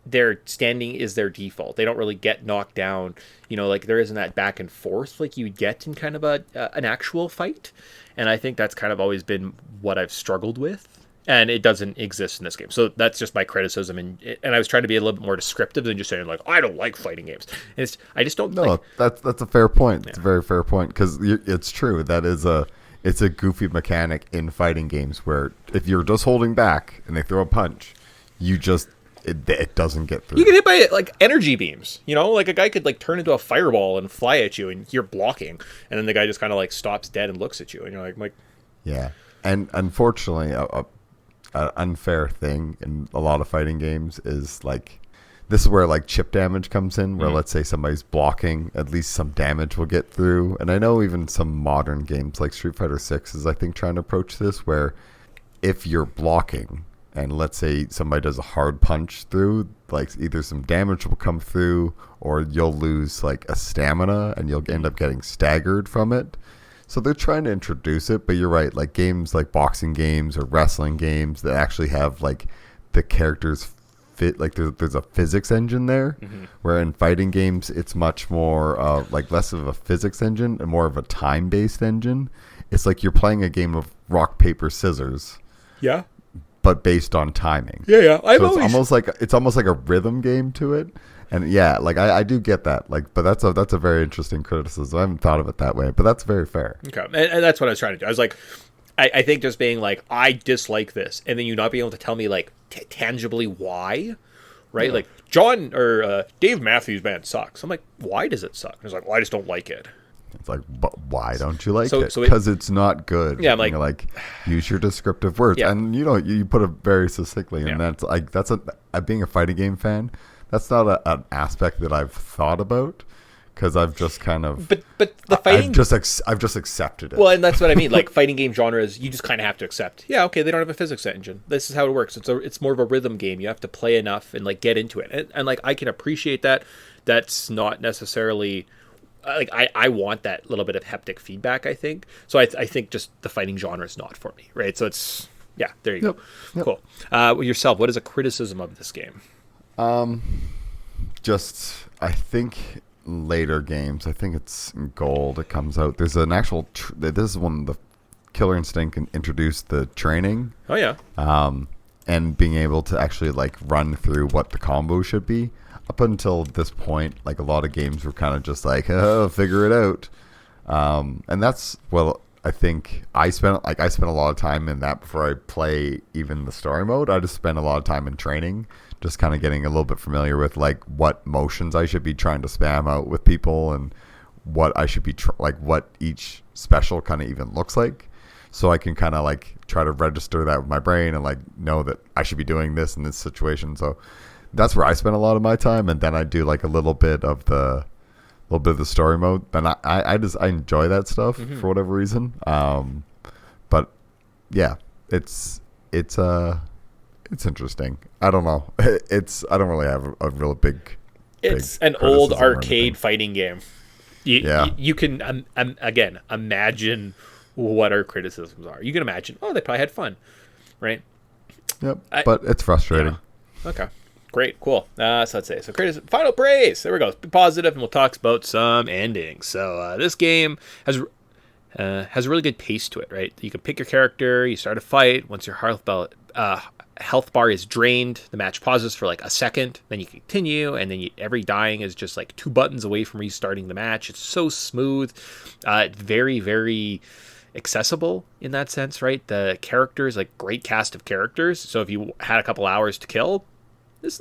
their standing is their default. They don't really get knocked down. Like there isn't that back and forth like you get in kind of an actual fight. And I think that's kind of always been what I've struggled with. And it doesn't exist in this game. So that's just my criticism. And I was trying to be a little bit more descriptive than just saying like, I don't like fighting games. And I just don't. No, that's a fair point. Yeah. It's a very fair point because it's true. It's a goofy mechanic in fighting games where if you're just holding back and they throw a punch, it doesn't get through. You get hit by like energy beams, like a guy could like turn into a fireball and fly at you and you're blocking. And then the guy just kind of like stops dead and looks at you and you're like, yeah. And unfortunately, an unfair thing in a lot of fighting games is like, this is where like chip damage comes in, where let's say somebody's blocking, at least some damage will get through. And I know even some modern games like Street Fighter 6 is, I think, trying to approach this where if you're blocking, and let's say somebody does a hard punch through, like either some damage will come through or you'll lose like a stamina and you'll end up getting staggered from it. So they're trying to introduce it, but you're right, like games like boxing games or wrestling games that actually have like the characters fit, like there's a physics engine there, where in fighting games it's much more like less of a physics engine and more of a time-based engine. It's like you're playing a game of rock, paper, scissors. Yeah. But based on timing. Yeah. It's almost like a rhythm game to it. And yeah, like I do get that. Like, but that's a very interesting criticism. I haven't thought of it that way, but that's very fair. Okay, and that's what I was trying to do. I was like, I think just being like, I dislike this, and then you not being able to tell me like tangibly why, right? Yeah. Like John or Dave Matthews Band sucks. I'm like, why does it suck? And he's like, well, I just don't like it. It's like, but why don't you like it? Because it's not good. Yeah, I'm like, use your descriptive words, and you put it very succinctly, and that's like being a fighting game fan. That's not an aspect that I've thought about because I've just kind of. But the fighting. I've just accepted it. Well, and that's what I mean. Like fighting game genres, you just kind of have to accept. Yeah, okay, they don't have a physics engine. This is how it works. It's more of a rhythm game. You have to play enough and like get into it, and like I can appreciate that. That's not necessarily. Like I want that little bit of haptic feedback, I think. So I think just the fighting genre is not for me, right? So it's there you go. Yep. Cool. Yourself, what is a criticism of this game? Just I think later games. I think it's in Gold. It comes out. There's an actual. This is when the Killer Instinct introduced the training. Oh yeah. And being able to actually like run through what the combo should be. Up until this point, like a lot of games were kind of just like, oh, figure it out. And that's, well, I think I spent a lot of time in that before I play even the story mode. I just spent a lot of time in training, just kind of getting a little bit familiar with like what motions I should be trying to spam out with people and what I should be like what each special kind of even looks like, so I can kind of like try to register that with my brain and like know that I should be doing this in this situation. So that's where I spend a lot of my time, and then I do like a little bit of the story mode. And I enjoy that stuff for whatever reason. But yeah, it's interesting. I don't know. I don't really have a real big. It's big an old criticism or arcade anything. fighting game. Yeah. You can again imagine what our criticisms are. You can imagine, oh, they probably had fun, right? Yep. But it's frustrating. Yeah. Okay. Great. Cool. So let's say, final praise. There we go. Be positive, and we'll talk about some endings. So this game has a really good pace to it, right? You can pick your character, you start a fight. Once your health bar is drained, the match pauses for like a second, then you continue, and then every dying is just like 2 buttons away from restarting the match. It's so smooth. It's very, very accessible in that sense, right? The characters, like great cast of characters. So if you had a couple hours to kill, this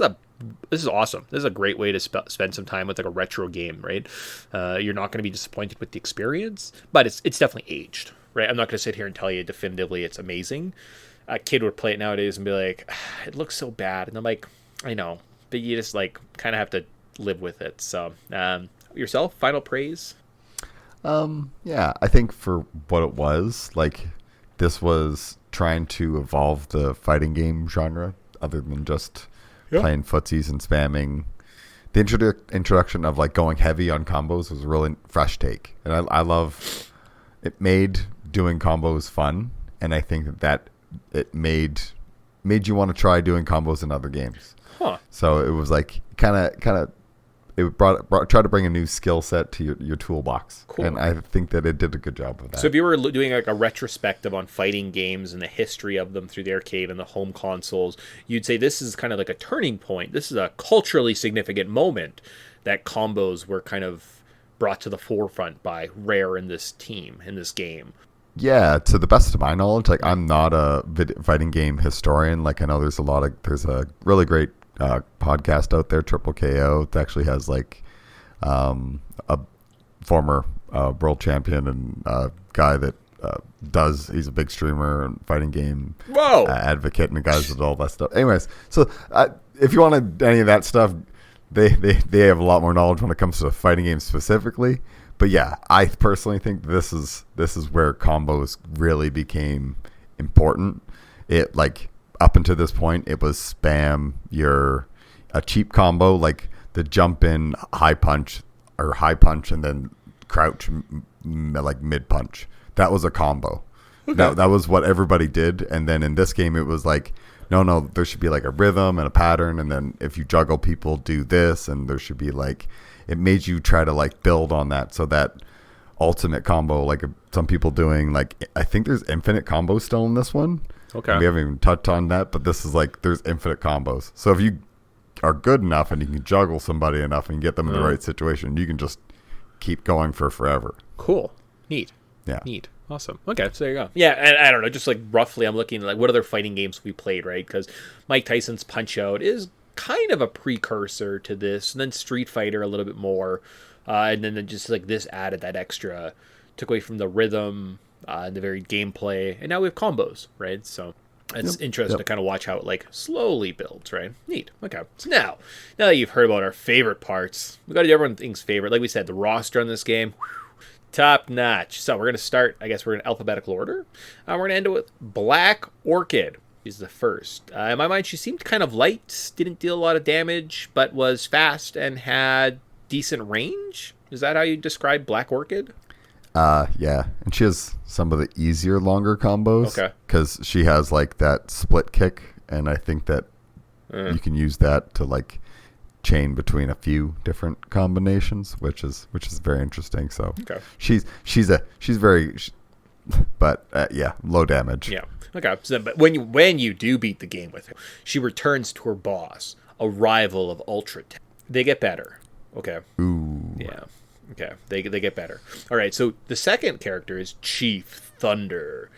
is awesome. This is a great way to spend some time with like a retro game, right? You're not going to be disappointed with the experience, but it's definitely aged, right? I'm not going to sit here and tell you definitively it's amazing. A kid would play it nowadays and be like, it looks so bad. And I'm like, I know, but you just like kind of have to live with it. So yourself, final praise? Yeah, I think for what it was, like this was trying to evolve the fighting game genre other than just playing footsies and spamming. The introduction of like going heavy on combos was a really fresh take. And I love it, made doing combos fun. And I think that it made you want to try doing combos in other games. Huh. So it was like kind of it tried to bring a new skill set to your toolbox. Cool. And I think that it did a good job of that. So if you were doing like a retrospective on fighting games and the history of them through the arcade and the home consoles, you'd say this is kind of like a turning point. This is a culturally significant moment that combos were kind of brought to the forefront by Rare in this team, in this game. Yeah, to the best of my knowledge, like I'm not a fighting game historian. Like I know there's a really great podcast out there, Triple KO, that actually has like a former world champion and guy that he's a big streamer and fighting game advocate and guys that all that stuff. Anyways, so if you wanted any of that stuff, they have a lot more knowledge when it comes to fighting games specifically. But yeah, I personally think this is where combos really became important. It like up until this point, it was spam a cheap combo like the jump in high punch and then crouch like mid punch. That was a combo. Okay. That was what everybody did. And then in this game, it was like no, there should be like a rhythm and a pattern, and then if you juggle people, do this, and there should be like. It made you try to like build on that, so that ultimate combo, like some people doing like I think there's infinite combos still in this one. Okay, we haven't even touched on that, but this is like there's infinite combos. So if you are good enough and you can juggle somebody enough and get them in the right situation, you can just keep going for forever. Cool, neat, yeah, neat, awesome. Okay, so there you go. Yeah, and I don't know, just like roughly, I'm looking like what other fighting games we played, right? Because Mike Tyson's Punch Out is kind of a precursor to this, and then Street Fighter a little bit more, and then just like this added that extra, took away from the rhythm and the very gameplay, and now we have combos, right? So it's interesting to kind of watch how it like slowly builds, right? Neat. Okay, so now that you've heard about our favorite parts, we got to do everyone's favorite. Like we said, the roster on this game, top notch. So we're gonna start. I guess we're in alphabetical order. We're gonna end it with Black Orchid. Is the first. In my mind, she seemed kind of light, didn't deal a lot of damage, but was fast and had decent range. Is that how you describe Black Orchid? Yeah. And she has some of the easier, longer combos. Okay. Because she has like that split kick, and I think that you can use that to like chain between a few different combinations, which is very interesting. So okay. she's very, but yeah, low damage. Yeah. Okay, so, but when you do beat the game with her, she returns to her boss, a rival of Ultra. They get better. Okay. Ooh. Yeah. Okay, they get better. All right, so the second character is Chief Thunder.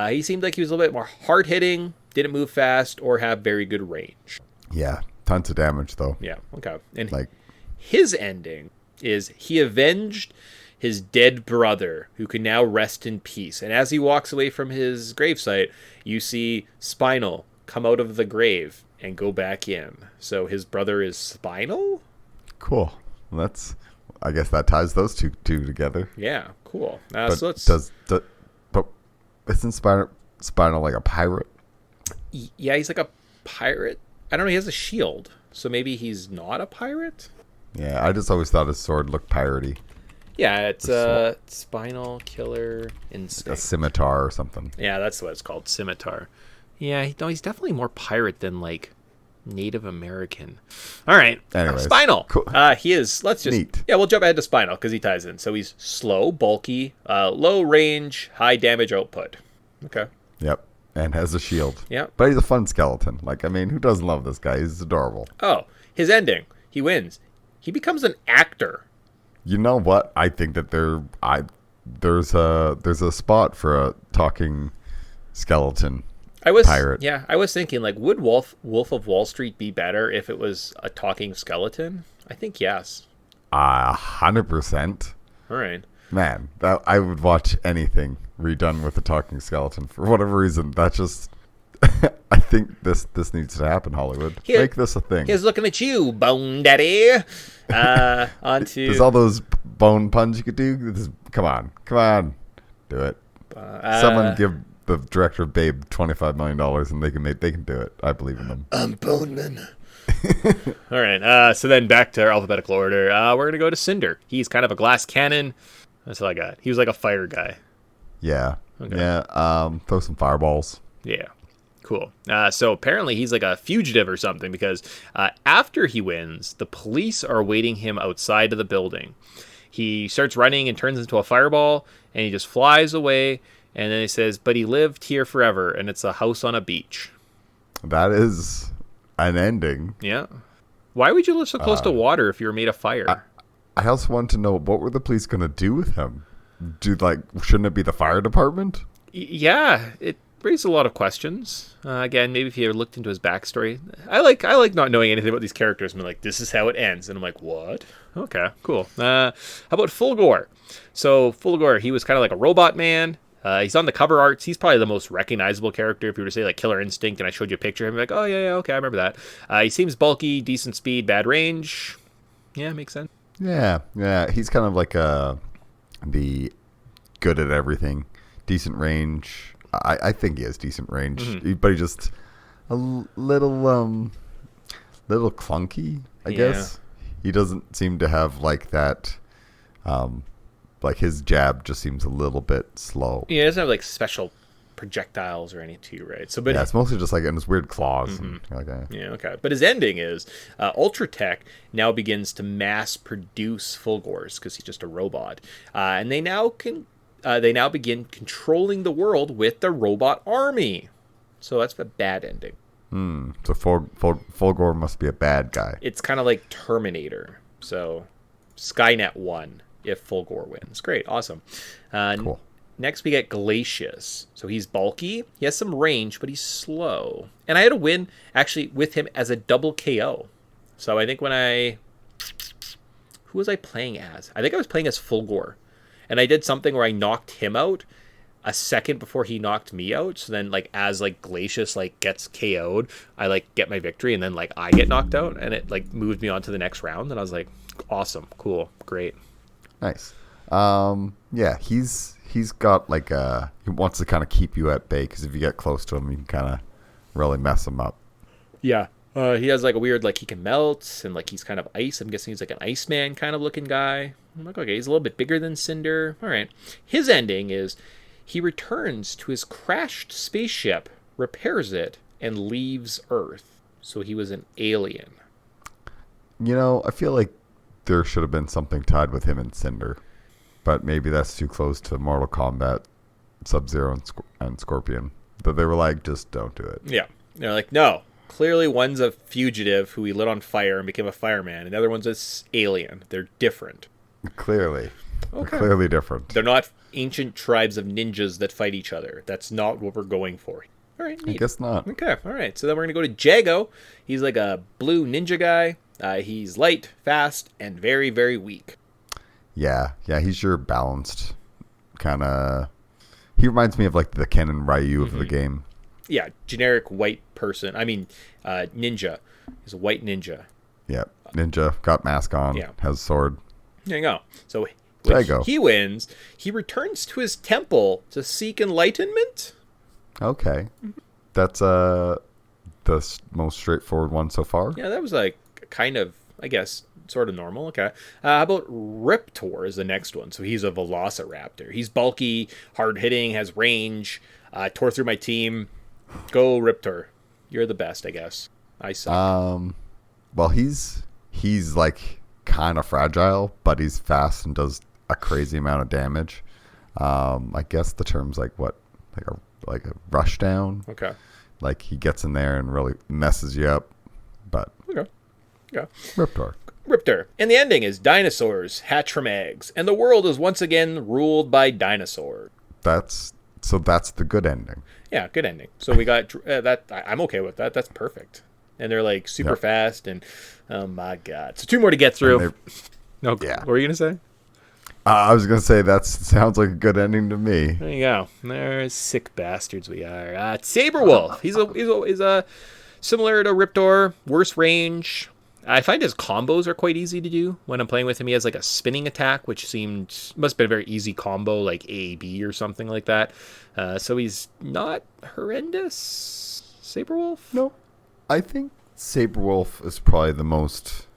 He seemed like he was a little bit more hard hitting, didn't move fast, or have very good range. Yeah, tons of damage though. Yeah, okay. And Like, his ending is he avenged his dead brother, who can now rest in peace. And as he walks away from his gravesite, you see Spinal come out of the grave and go back in. So his brother is Spinal? cool. Well, I guess that ties those two together. Yeah, cool. But So let's... but isn't Spinal like a pirate? Yeah, he's like a pirate. I don't know, he has a shield. So maybe he's not a pirate? Yeah, I just always thought his sword looked piratey. Yeah, it's Spinal Killer A Instinct. scimitar or something. Yeah, that's what it's called, Scimitar. Yeah, no, he's definitely more pirate than, like, Native American. All right, Anyways, Spinal. cool. He is, let's just... Neat. Yeah, we'll jump ahead to Spinal, because he ties in. So he's slow, bulky, low range, high damage output. Okay. Yep. And has a shield. Yep. But he's a fun skeleton. Like, I mean, who doesn't love this guy? He's adorable. Oh, his ending. He wins. He becomes an actor. You know what? I think that there's a spot for a talking skeleton pirate. Yeah, I was thinking, like, would Wolf of Wall Street be better if it was a talking skeleton? I think yes. 100%. All right. Man, I would watch anything redone with a talking skeleton for whatever reason. That just, I think this needs to happen, Hollywood. Make this a thing. He's looking at you, Bone Daddy. Onto... There's all those bone puns you could do. Come on, do it. Someone give the director of Babe $25 million and they can do it. I believe in them. I'm Boneman. All right. So then back to our alphabetical order. We're gonna go to Cinder. He's kind of a glass cannon. That's all I got. He was like a fire guy. Yeah. Okay. Yeah. Throw some fireballs. Yeah. Cool. So apparently he's like a fugitive or something because after he wins, the police are waiting him outside of the building. He starts running and turns into a fireball, and he just flies away. And then he says, "But he lived here forever, and it's a house on a beach." That is an ending. Yeah. Why would you live so close to water if you were made of fire? I also want to know, what were the police going to do with him? Shouldn't it be the fire department? Yeah, it raised a lot of questions. Again, maybe if you ever looked into his backstory. I like not knowing anything about these characters. I'm like, this is how it ends. And I'm like, what? Okay, cool. How about Fulgore? So Fulgore, he was kind of like a robot man. He's on the cover arts. He's probably the most recognizable character. If you were to say like Killer Instinct and I showed you a picture of him, like, oh yeah, okay, I remember that. He seems bulky, decent speed, bad range. Yeah, makes sense. Yeah. He's kind of like the good at everything, decent range. I think he has decent range, but he's just a little clunky, I guess. He doesn't seem to have like that. Like his jab just seems a little bit slow. Yeah, he doesn't have like special projectiles or anything too, right? So, but yeah, it's mostly just like in his weird claws. And like, yeah, okay. But his ending is Ultratech now begins to mass produce Fulgores because he's just a robot, and they now begin controlling the world with the robot army. So that's a bad ending. So Fulgore must be a bad guy. It's kind of like Terminator. So Skynet 1 if Fulgore wins. Great, awesome. Cool. Next, we get Glacius. So he's bulky. He has some range, but he's slow. And I had a win, actually, with him as a double KO. So I think who was I playing as? I think I was playing as Fulgore. And I did something where I knocked him out a second before he knocked me out. So then, like, as, like, Glacius, like, gets KO'd, I, like, get my victory. And then, like, I get knocked out. And it, like, moved me on to the next round. And I was like, awesome, cool, great. Nice. Yeah, he's got like he wants to kind of keep you at bay because if you get close to him, you can kind of really mess him up. Yeah. He has like a weird, like he can melt and like he's kind of ice. I'm guessing he's like an Iceman kind of looking guy. I'm like, okay, he's a little bit bigger than Cinder. All right. His ending is he returns to his crashed spaceship, repairs it, and leaves Earth. So he was an alien. You know, I feel like there should have been something tied with him and Cinder, but maybe that's too close to Mortal Kombat, Sub-Zero and Scorpion. That they were like, just don't do it. Yeah, they're like, no. Clearly, one's a fugitive who he lit on fire and became a fireman, and the other one's an alien. They're different. Clearly. Okay. Clearly different. They're not ancient tribes of ninjas that fight each other. That's not what we're going for. All right, I neat. guess not. Okay, all right. So then we're going to go to Jago. He's like a blue ninja guy. He's light, fast, and very, very weak. Yeah, he's your balanced kind of. He reminds me of like the Ken and Ryu of the game. Yeah, generic white person. I mean, ninja. He's a white ninja. Yeah, ninja, got mask on, Yeah. has sword. There you go. So when Jago. he wins, he returns to his temple to seek enlightenment. Okay, that's the most straightforward one so far. Yeah, that was like kind of, I guess, sort of normal. Okay. How about Riptor is the next one? So he's a Velociraptor. He's bulky, hard hitting, has range. Tore through my team. Go Riptor. You're the best, I guess. I suck. Well, he's like kind of fragile, but he's fast and does a crazy amount of damage. I guess the term's like what, like a rush down. Okay. Like he gets in there and really messes you up. But Okay. Yeah. Riptor. Riptor. And the ending is dinosaurs hatch from eggs, and the world is once again ruled by dinosaurs. That's the good ending. Yeah, good ending. So we got that. I'm okay with that. That's perfect. And they're like super Yep. fast, and oh my god! So 2 more to get through. No, Yeah. What were you gonna say? I was gonna say that sounds like a good ending to me. There you go. They're sick bastards. We are. Saberwolf. He's a similar to Riptor. Worse range. I find his combos are quite easy to do when I'm playing with him. He has like a spinning attack, which must have been a very easy combo, like AAB or something like that. So he's not horrendous. Saberwolf? No, I think Saberwolf is probably the most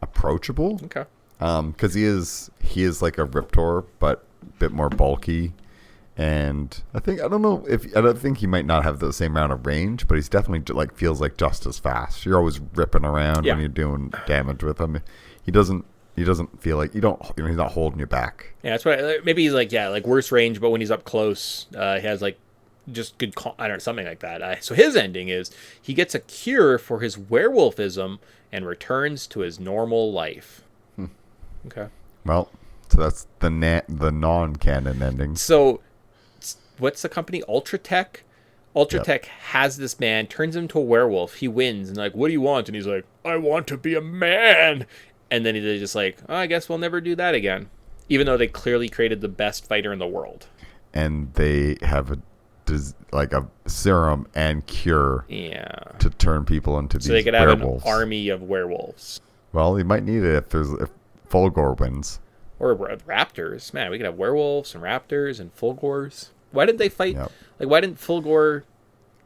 approachable. Okay. Because he is like a Riptor, but a bit more bulky. And I don't think he might not have the same amount of range, but he's definitely like feels like just as fast. You're always ripping around Yeah. when you're doing damage with him. He doesn't feel like he's not holding you back. Yeah, that's right. Maybe he's like worse range, but when he's up close, he has like just good. I don't know, something like that. So his ending is he gets a cure for his werewolfism and returns to his normal life. Okay. Well, so that's the non-canon ending. So, what's the company? Ultratech? Ultratech has this man, turns him into a werewolf. He wins, and like, what do you want? And he's like, I want to be a man. And then they're just like, oh, I guess we'll never do that again. Even though they clearly created the best fighter in the world. And they have a serum and cure to turn people into these So they could have werewolves. an army of werewolves. Well, you might need it if Fulgor wins. Or raptors. Man, we could have werewolves and raptors and Fulgors. Why didn't they fight? Yep. Like, why didn't Fulgor...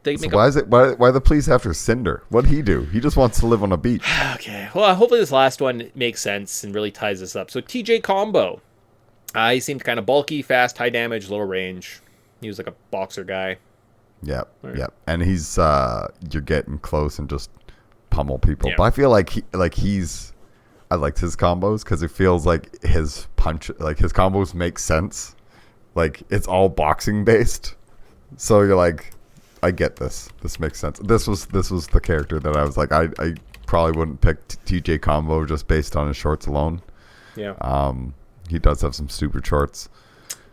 Why the police after Cinder? What'd he do? He just wants to live on a beach. Okay. Well, hopefully this last one makes sense and really ties this up. So TJ Combo. He seemed kind of bulky, fast, high damage, low range. He was like a boxer guy. Yep. Right. Yep. And he's you're getting close and just pummel people. Yeah. But I feel like I liked his combos because it feels like his combos make sense. Like it's all boxing based. So you're like, I get this. This makes sense. This was the character that I was like, I probably wouldn't pick TJ Combo just based on his shorts alone. Yeah. He does have some stupid shorts.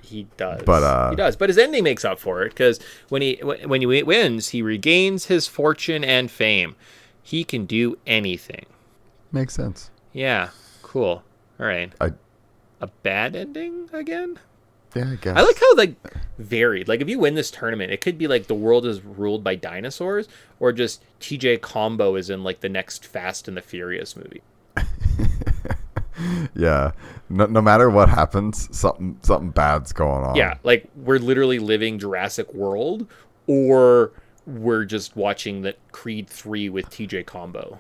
He does. But he does. But his ending makes up for it because when he wins, he regains his fortune and fame. He can do anything. Makes sense. Yeah. Cool. All right. A bad ending again? Yeah, I guess. I like how like varied. Like if you win this tournament, it could be like the world is ruled by dinosaurs, or just TJ Combo is in like the next Fast and the Furious movie. Yeah. No matter what happens, something bad's going on. Yeah, like we're literally living Jurassic World, or we're just watching the Creed 3 with TJ Combo.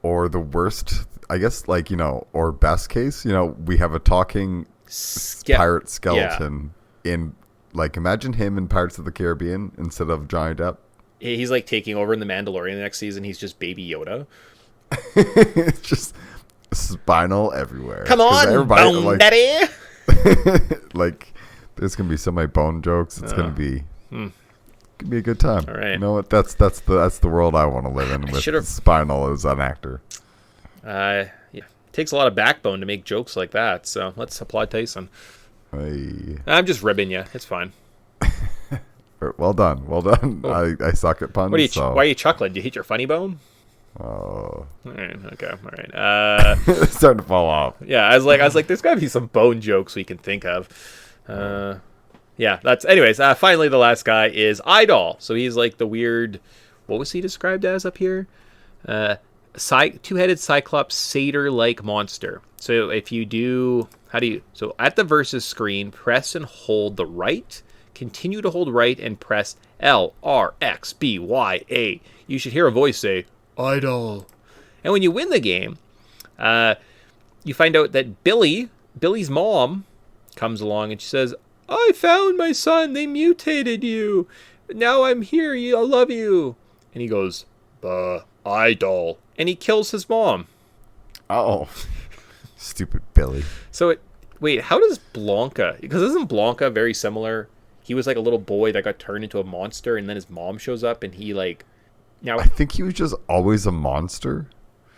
Or the worst, I guess, like, or best case, we have a talking pirate skeleton in, like, imagine him in Pirates of the Caribbean instead of Johnny Depp. He's like taking over in The Mandalorian the next season. He's just Baby Yoda. It's just spinal everywhere. Come on, Bone like, Daddy! like, there's going to be so many bone jokes. It's going to be... Could be a good time. All right. You know what? That's the world I want to live in with should've- Spinal as an actor. Yeah. takes a lot of backbone to make jokes like that. So let's applaud Tyson. Hey. I'm just ribbing you. It's fine. Well done. Well done. Oh. I suck at puns. Why are you chuckling? Did you hit your funny bone? Oh. All right. Okay. All right. It's starting to fall off. Yeah. I was like, there's got to be some bone jokes we can think of. Yeah. Anyways. Finally, the last guy is Idol. So he's like the weird. What was he described as up here? Two-headed Cyclops satyr-like monster. So if you do, so at the versus screen, press and hold the right. Continue to hold right and press L, R, X, B, Y, A. You should hear a voice say, Idol. And when you win the game, you find out that Billy's mom, comes along and she says, I found my son. They mutated you. Now I'm here. I love you. And he goes, Idol. And he kills his mom. Oh. Stupid Billy. So, wait, how does Blanca... Because isn't Blanca very similar? He was like a little boy that got turned into a monster, and then his mom shows up, and he like... Now, I think he was just always a monster.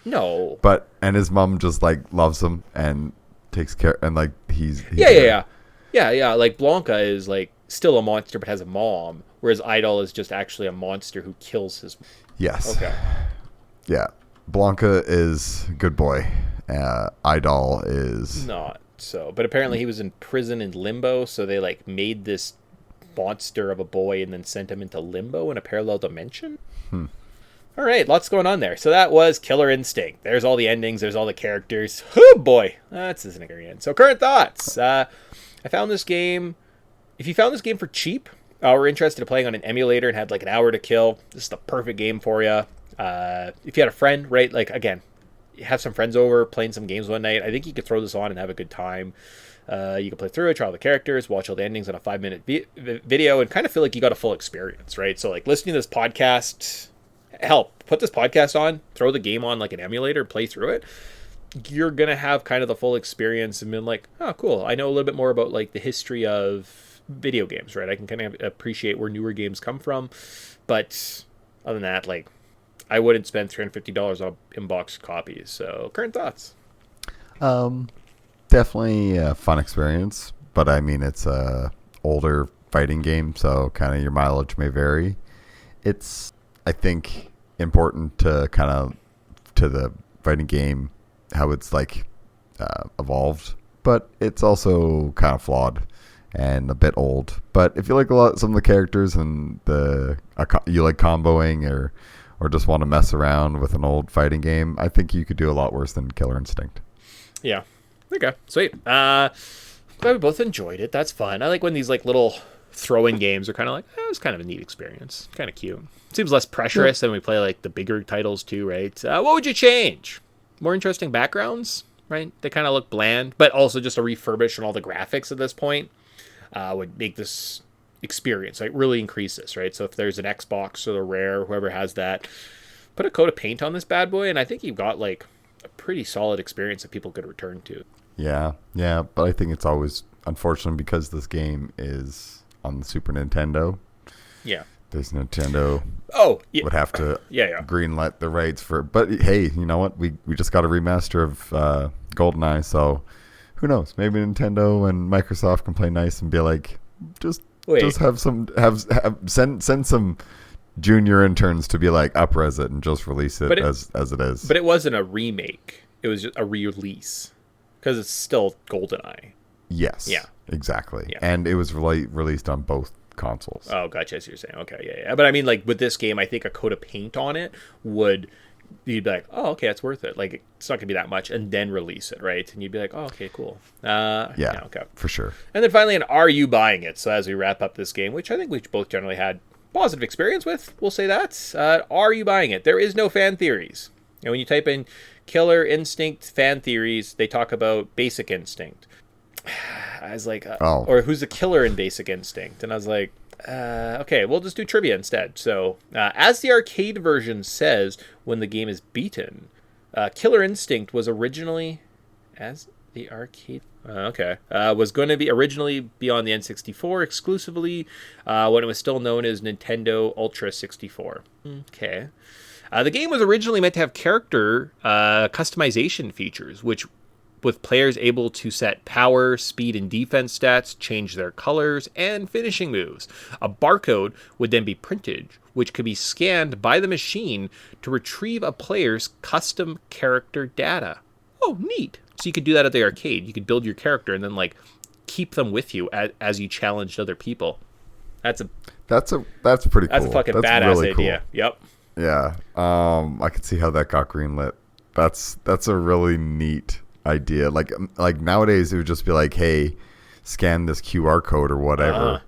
No. And his mom just like loves him and takes care, and like he's Yeah. Like Blanca is like still a monster, but has a mom, whereas Idol is just actually a monster who kills his... Yes. Okay. Yeah. Blanca is a good boy. Idol is... Not so. But apparently he was in prison in limbo, so they like made this monster of a boy and then sent him into limbo in a parallel dimension. All right, lots going on there. So that was Killer Instinct. There's all the endings. There's all the characters. Oh boy, that's isn't again. So current thoughts. I found this game. If you found this game for cheap, or interested in playing on an emulator and had like an hour to kill, this is the perfect game for you. If you had a friend, right? Like again, you have some friends over playing some games one night. I think you could throw this on and have a good time. You can play through it, try all the characters, watch all the endings on a 5-minute video, and kind of feel like you got a full experience, right? So like listening to this podcast, put this podcast on, throw the game on like an emulator, play through it. You're gonna have kind of the full experience and been like, oh cool, I know a little bit more about like the history of video games, right? I can kind of appreciate where newer games come from. But other than that, like I wouldn't spend $350 on in-box copies. So current thoughts. Definitely a fun experience, but I mean it's a older fighting game, so kind of your mileage may vary. It's, I think, important to kind of to the fighting game how it's like evolved, but it's also kind of flawed and a bit old. But if you like some of the characters and you like comboing or just want to mess around with an old fighting game, I think you could do a lot worse than Killer Instinct. Yeah. Okay. Sweet. Glad we both enjoyed it. That's fun. I like when these like little throw-in games are kind of like, it was kind of a neat experience. Kind of cute. Seems less pressurous than we play like the bigger titles too, right? What would you change? More interesting backgrounds, right? They kind of look bland, but also just a refurbish on all the graphics at this point would make this experience, like really increase this, right? So if there's an Xbox or the Rare, whoever has that, put a coat of paint on this bad boy, and I think you've got like a pretty solid experience that people could return to. Yeah, but I think it's always unfortunate because this game is on the Super Nintendo. Yeah. There's Nintendo. Oh, yeah. Would have to greenlight the rights for. But hey, you know what? We just got a remaster of GoldenEye, so who knows? Maybe Nintendo and Microsoft can play nice and be like, just have send some junior interns to be like upres it and just release it as it is. But it wasn't a remake. It was just a re-release because it's still GoldenEye. Yes. Yeah. Exactly. Yeah. And it was released on both consoles. Oh, gotcha. That's what you're saying. Okay, yeah. But I mean, like with this game, I think a coat of paint on it would, you'd be like, oh, okay, that's worth it. Like it's not gonna be that much, and then release it, right? And you'd be like, oh, okay, cool. Yeah, okay, for sure. And then finally, are you buying it? So as we wrap up this game, which I think we both generally had positive experience with, we'll say that. Are you buying it? There is no fan theories. And when you type in Killer Instinct fan theories, they talk about Basic Instinct. I was like, or who's the killer in Basic Instinct? And I was like, okay, we'll just do trivia instead. So, as the arcade version says, when the game is beaten, Killer Instinct was originally, as the arcade, was going to be originally be on the N64 exclusively, when it was still known as Nintendo Ultra 64. Okay. The game was originally meant to have character customization features, which with players able to set power, speed, and defense stats, change their colors, and finishing moves. A barcode would then be printed, which could be scanned by the machine to retrieve a player's custom character data. Oh, neat. So you could do that at the arcade. You could build your character and then like keep them with you as you challenged other people. That's pretty cool. That's a fucking badass really idea. Cool. Yep. Yeah. I could see how that got greenlit. That's a really neat idea. Like nowadays it would just be like, hey, scan this QR code or whatever.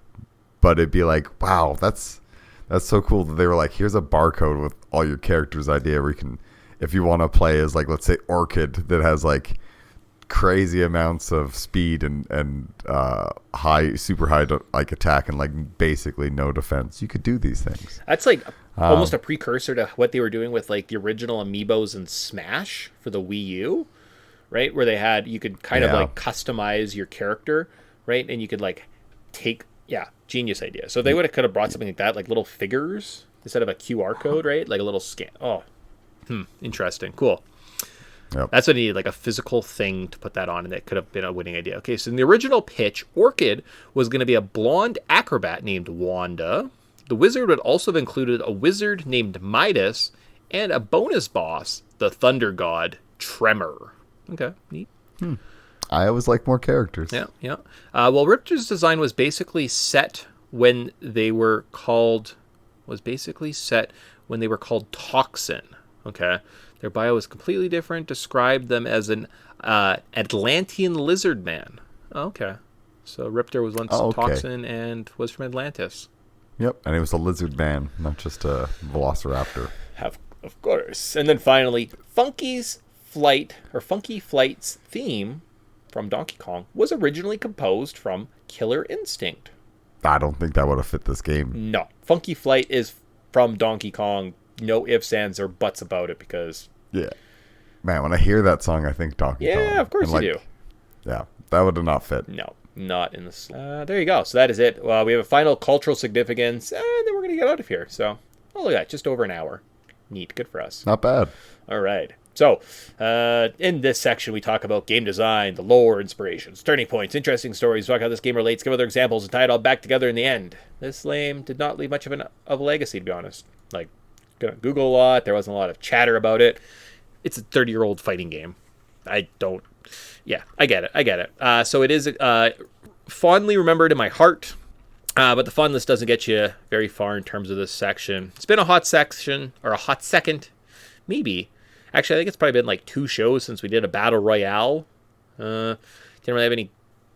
But it'd be like, wow, that's so cool that they were like, here's a barcode with all your characters' idea where you can, if you want to play as like, let's say Orchid that has like crazy amounts of speed and super high like attack and like basically no defense, you could do these things. That's like almost a precursor to what they were doing with like the original amiibos in Smash for the Wii U, right? Where you could kind of like customize your character, right? And you could like genius idea. So they could have brought something like that, like little figures instead of a QR code, right? Like a little scan. Interesting. Cool. Yep. That's what I needed, like a physical thing to put that on, and it could have been a winning idea. Okay, so in the original pitch, Orchid was going to be a blonde acrobat named Wanda. The wizard would also have included a wizard named Midas and a bonus boss, the thunder god Tremor. Okay, neat. I always like more characters. Yeah. Well, Riptor's design was basically set when they were called Toxin. Okay. Their bio was completely different, described them as an Atlantean lizard man. Okay. So Riptor was once Toxin and was from Atlantis. Yep, and it was a lizard man, not just a velociraptor. Of course. And then finally, Funky Flight's theme from Donkey Kong was originally composed from Killer Instinct. I don't think that would have fit this game. No. Funky Flight is from Donkey Kong. No ifs, ands, or buts about it because... Yeah. Man, when I hear that song, I think Donkey Kong. Yeah, of course you do. Yeah, that would have not fit. No, not in this. There you go. So that is it. Well, we have a final cultural significance, and then we're going to get out of here. So, look at that. Just over an hour. Neat. Good for us. Not bad. All right. So, in this section, we talk about game design, the lore, inspirations, turning points, interesting stories, talk how this game relates, give other examples, and tie it all back together in the end. This lame did not leave much of a legacy, to be honest. Like, gonna Google a lot. There wasn't a lot of chatter about it. It's a 30-year-old fighting game. I get it. So it is fondly remembered in my heart, but the fun list doesn't get you very far in terms of this section. It's been a hot section, or a hot second, maybe. Actually, I think it's probably been like 2 shows since we did a battle royale. Didn't really have any,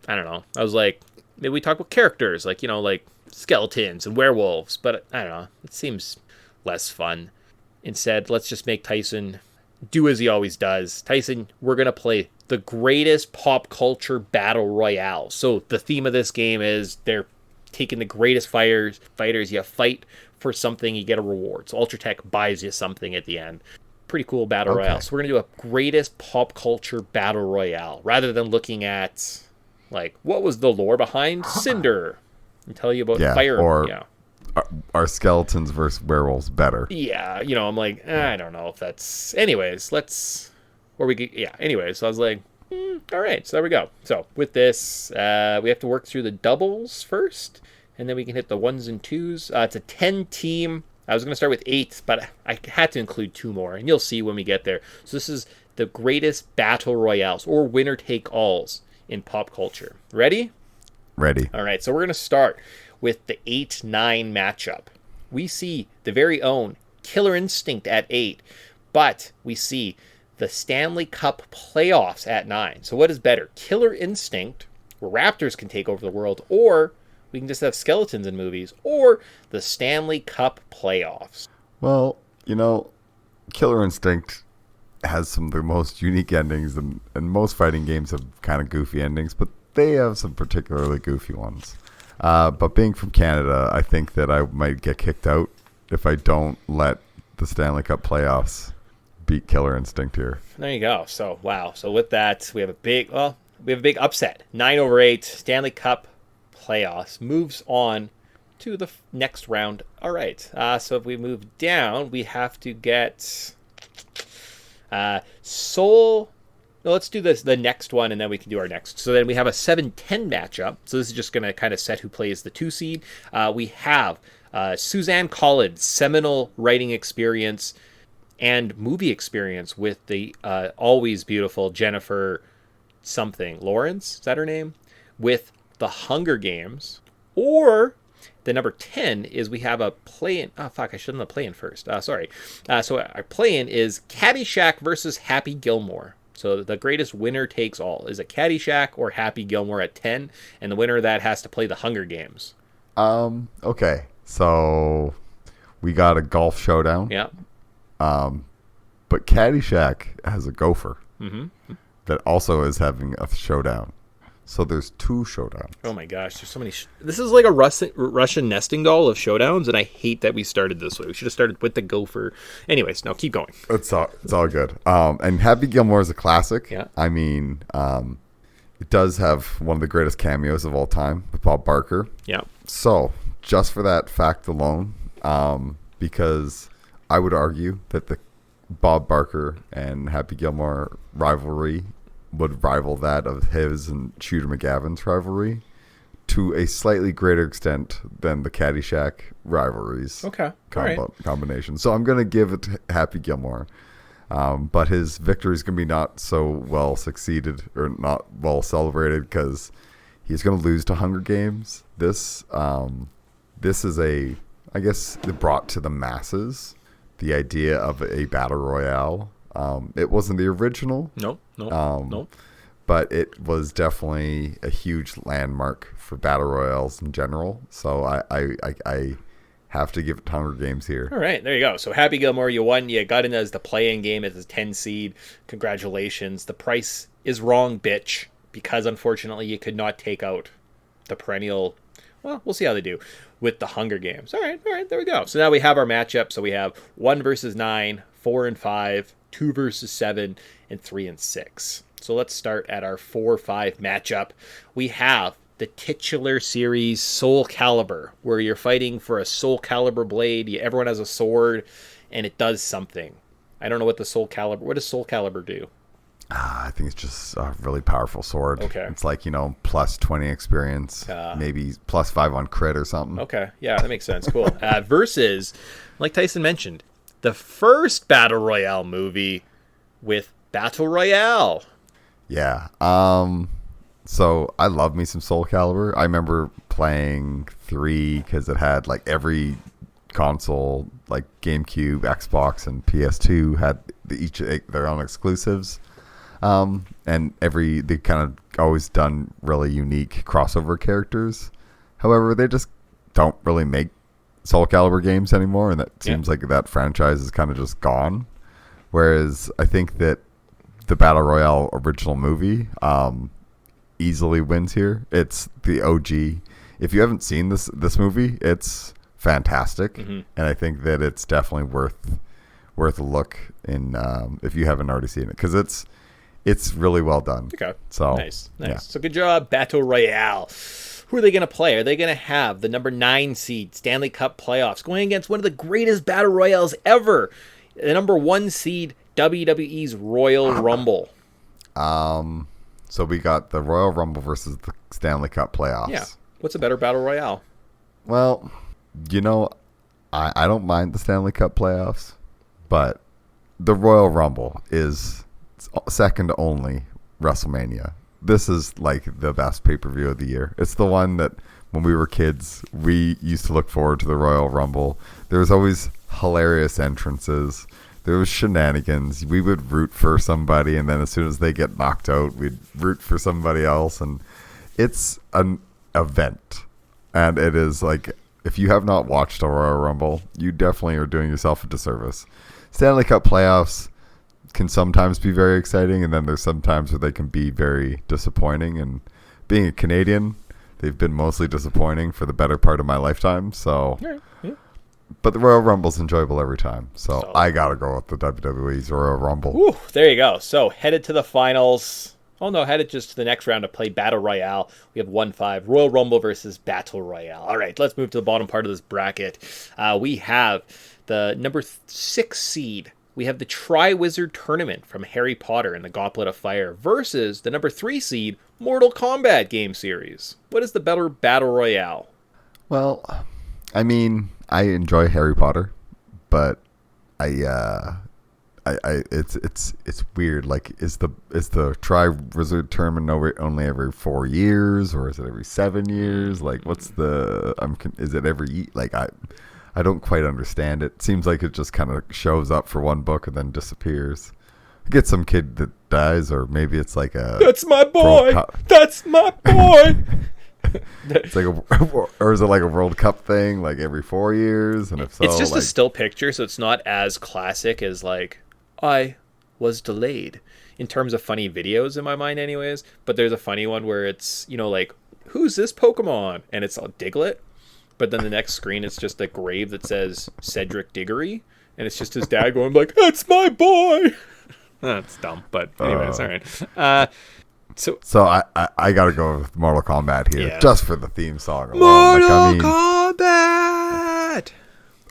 I don't know. I was like, maybe we talk about characters, like, like skeletons and werewolves, but I don't know. It seems less fun. Instead, let's just make Tyson do as he always does. Tyson, we're going to play the greatest pop culture battle royale. So the theme of this game is they're taking the greatest fighters. You fight for something, you get a reward. So Ultra Tech buys you something at the end. Pretty cool battle royale. So we're going to do a greatest pop culture battle royale rather than looking at, like, what was the lore behind Cinder and tell you about fire. Or are skeletons versus werewolves better? Yeah, I'm like, I don't know if that's... Anyways, anyways, so I was like, all right, so there we go. So with this, we have to work through the doubles first, and then we can hit the 1s and 2s. It's a 10-team. I was going to start with 8, but I had to include 2 more, and you'll see when we get there. So this is the greatest battle royales, or winner-take-alls in pop culture. Ready? Ready. All right, so we're going to start with the 8-9 matchup. We see the very own Killer Instinct at 8, but we see the Stanley Cup playoffs at 9. So what is better? Killer Instinct, where raptors can take over the world, or we can just have skeletons in movies, or the Stanley Cup playoffs? Well, Killer Instinct has some of the most unique endings, and most fighting games have kind of goofy endings, but they have some particularly goofy ones. But being from Canada, I think that I might get kicked out if I don't let the Stanley Cup playoffs beat Killer Instinct here. There you go. So, wow. So with that, we have a big upset. 9/8, Stanley Cup playoffs moves on to the next round. All right. So if we move down, we have to get Soul. No, let's do the next one, and then we can do our next. So then we have a 7-10 matchup. So this is just going to kind of set who plays the 2 seed. We have Suzanne Collins' seminal writing experience and movie experience with the always beautiful Jennifer something. Lawrence? Is that her name? With The Hunger Games. Or the number 10 is we have a play-in. Oh, fuck, I shouldn't have play-in first. Sorry. So our play-in is Caddyshack versus Happy Gilmore. So the greatest winner takes all. Is it Caddyshack or Happy Gilmore at 10? And the winner of that has to play the Hunger Games. Okay. So we got a golf showdown. Yeah. But Caddyshack has a gopher that also is having a showdown. So there's 2 showdowns. Oh my gosh, there's so many. This is like a Russian nesting doll of showdowns, and I hate that we started this way. We should have started with the gopher. Anyways, now keep going. It's all good. And Happy Gilmore is a classic. Yeah. I mean, it does have one of the greatest cameos of all time with Bob Barker. Yeah. So just for that fact alone, because I would argue that the Bob Barker and Happy Gilmore rivalry would rival that of his and Shooter McGavin's rivalry to a slightly greater extent than the Caddyshack rivalries. Okay. All right. Combination. So I'm going to give it to Happy Gilmore. But his victory is going to be not so well succeeded or not well celebrated because he's going to lose to Hunger Games. This is I guess, brought to the masses the idea of a battle royale. It wasn't the original. No. But it was definitely a huge landmark for battle royales in general. So I have to give it Hunger Games here. All right, there you go. So Happy Gilmore, you won. You got in as the play-in game as a 10 seed. Congratulations. The price is wrong, bitch, because unfortunately you could not take out the perennial. Well, we'll see how they do with the Hunger Games. All right, there we go. So now we have our matchup. So we have 1 versus 9, 4 and 5, 2 versus 7, and 3 and 6. So let's start at our 4-5 matchup. We have the titular series Soul Calibur, where you're fighting for a Soul Calibur blade. Everyone has a sword, and it does something. I don't know what Soul does Soul Calibur do? I think it's just a really powerful sword. Okay. It's like, plus 20 experience, maybe plus 5 on crit or something. Okay. Yeah, that makes sense. Cool. Versus, like Tyson mentioned, the first Battle Royale movie with Battle Royale. Yeah. So I love me some Soul Calibur. I remember playing 3 because it had like every console, like GameCube, Xbox, and PS2 had each their own exclusives. And they kind of always done really unique crossover characters. However, they just don't really make Soul Calibur games anymore, and that seems like that franchise is kind of just gone. Whereas I think that the Battle Royale original movie easily wins here. It's the OG. If you haven't seen this movie, it's fantastic, and I think that it's definitely worth a look in if you haven't already seen it, because it's really well done. Okay. So nice. Yeah. So good job, Battle Royale. Who are they going to play? Are they going to have the number 9 seed Stanley Cup playoffs going against one of the greatest Battle Royales ever, the number 1 seed WWE's Royal Rumble? So we got the Royal Rumble versus the Stanley Cup playoffs. Yeah. What's a better Battle Royale? Well, I don't mind the Stanley Cup playoffs, but the Royal Rumble is second to only WrestleMania. This is like the best pay-per-view of the year. It's the one that when we were kids, we used to look forward to the Royal Rumble. There was always hilarious entrances. There was shenanigans. We would root for somebody, and then as soon as they get knocked out, we'd root for somebody else. And it's an event. And it is like, if you have not watched a Royal Rumble, you definitely are doing yourself a disservice. Stanley Cup playoffs can sometimes be very exciting, and then there's some times where they can be very disappointing. And being a Canadian, they've been mostly disappointing for the better part of my lifetime. So, Yeah. but the Royal Rumble's enjoyable every time. So I gotta go with the WWE's Royal Rumble. Whew, there you go. So headed to the finals. Oh no, headed just to the next round to play Battle Royale. We have 1-5, Royal Rumble versus Battle Royale. All right, let's move to the bottom part of this bracket. We have the number 6 seed. We have the Tri-Wizard Tournament from Harry Potter and the Goblet of Fire versus the number 3 seed, Mortal Kombat game series. What is the better Battle Royale? Well, I mean, I enjoy Harry Potter, but it's weird. Like, is the Tri-Wizard Tournament only every 4 years, or is it every 7 years? Like, is it every, like, I don't quite understand it. Seems like it just kind of shows up for one book and then disappears. Get some kid that dies, or maybe it's like That's my boy. That's my boy. It's like or is it like a World Cup thing, like every 4 years? And if so, it's just like, a still picture, so it's not as classic as like I was delayed in terms of funny videos in my mind, anyways. But there's a funny one where it's, you know, like, who's this Pokemon? And it's a Diglett. But then the next screen, it's just a grave that says Cedric Diggory, and it's just his dad going like, "That's my boy." That's dumb, but anyways, all right. So I gotta go with Mortal Kombat here, Yeah. just for the theme song alone. Mortal Kombat.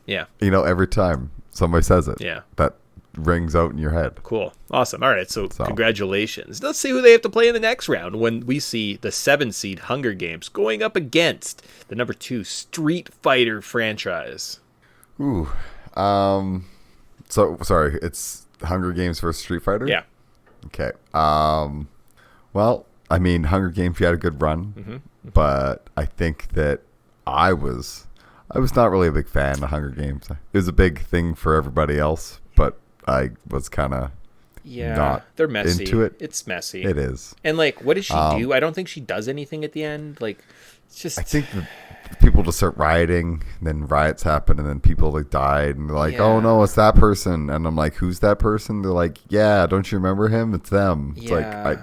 Yeah, You know, every time somebody says it, Yeah. that rings out in your head. cool, awesome. All right, so congratulations. Let's see who they have to play in the next round when we see the 7 seed Hunger Games going up against the number 2 Street Fighter franchise. Ooh, so sorry, it's Hunger Games versus Street Fighter. Yeah. Okay. Well, I mean, Hunger Games, you had a good run, but I think that I was not really a big fan of Hunger Games. It was a big thing for everybody else, but I was kind of not they're messy. into it. It's messy. It is. And like, what does she do? I don't think she does anything at the end. Like, it's just. I think the people just start rioting, and then riots happen, and then people like died, and they're like, Yeah. "Oh no, it's that person," and I'm like, "Who's that person?" They're like, "Yeah, don't you remember him? It's them." It's like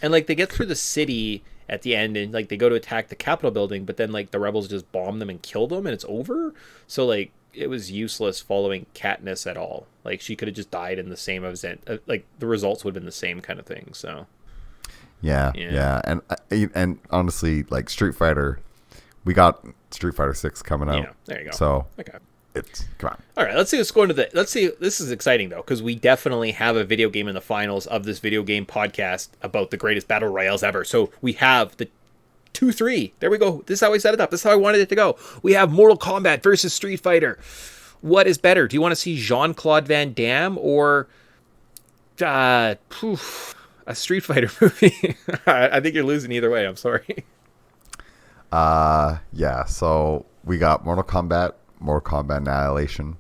and like they get through the city at the end, and like they go to attack the Capitol building, but then like the rebels just bomb them and kill them, and it's over. So like it was useless following Katniss at all. Like she could have just died in the same event. Like the results would have been the same kind of thing. So Yeah. And honestly, like Street Fighter, we got Street Fighter 6 coming out. yeah, there you go. So Okay. come on. All right, let's see what's going to the. Let's see. This is exciting though, because we definitely have a video game in the finals of this video game podcast about the greatest battle royales ever. So we have the 2-3. There we go. This is how I set it up. This is how I wanted it to go. We have Mortal Kombat versus Street Fighter. What is better? Do you want to see Jean-Claude Van Damme or a Street Fighter movie? I think you're losing either way. I'm sorry. Yeah. So we got Mortal Kombat Annihilation.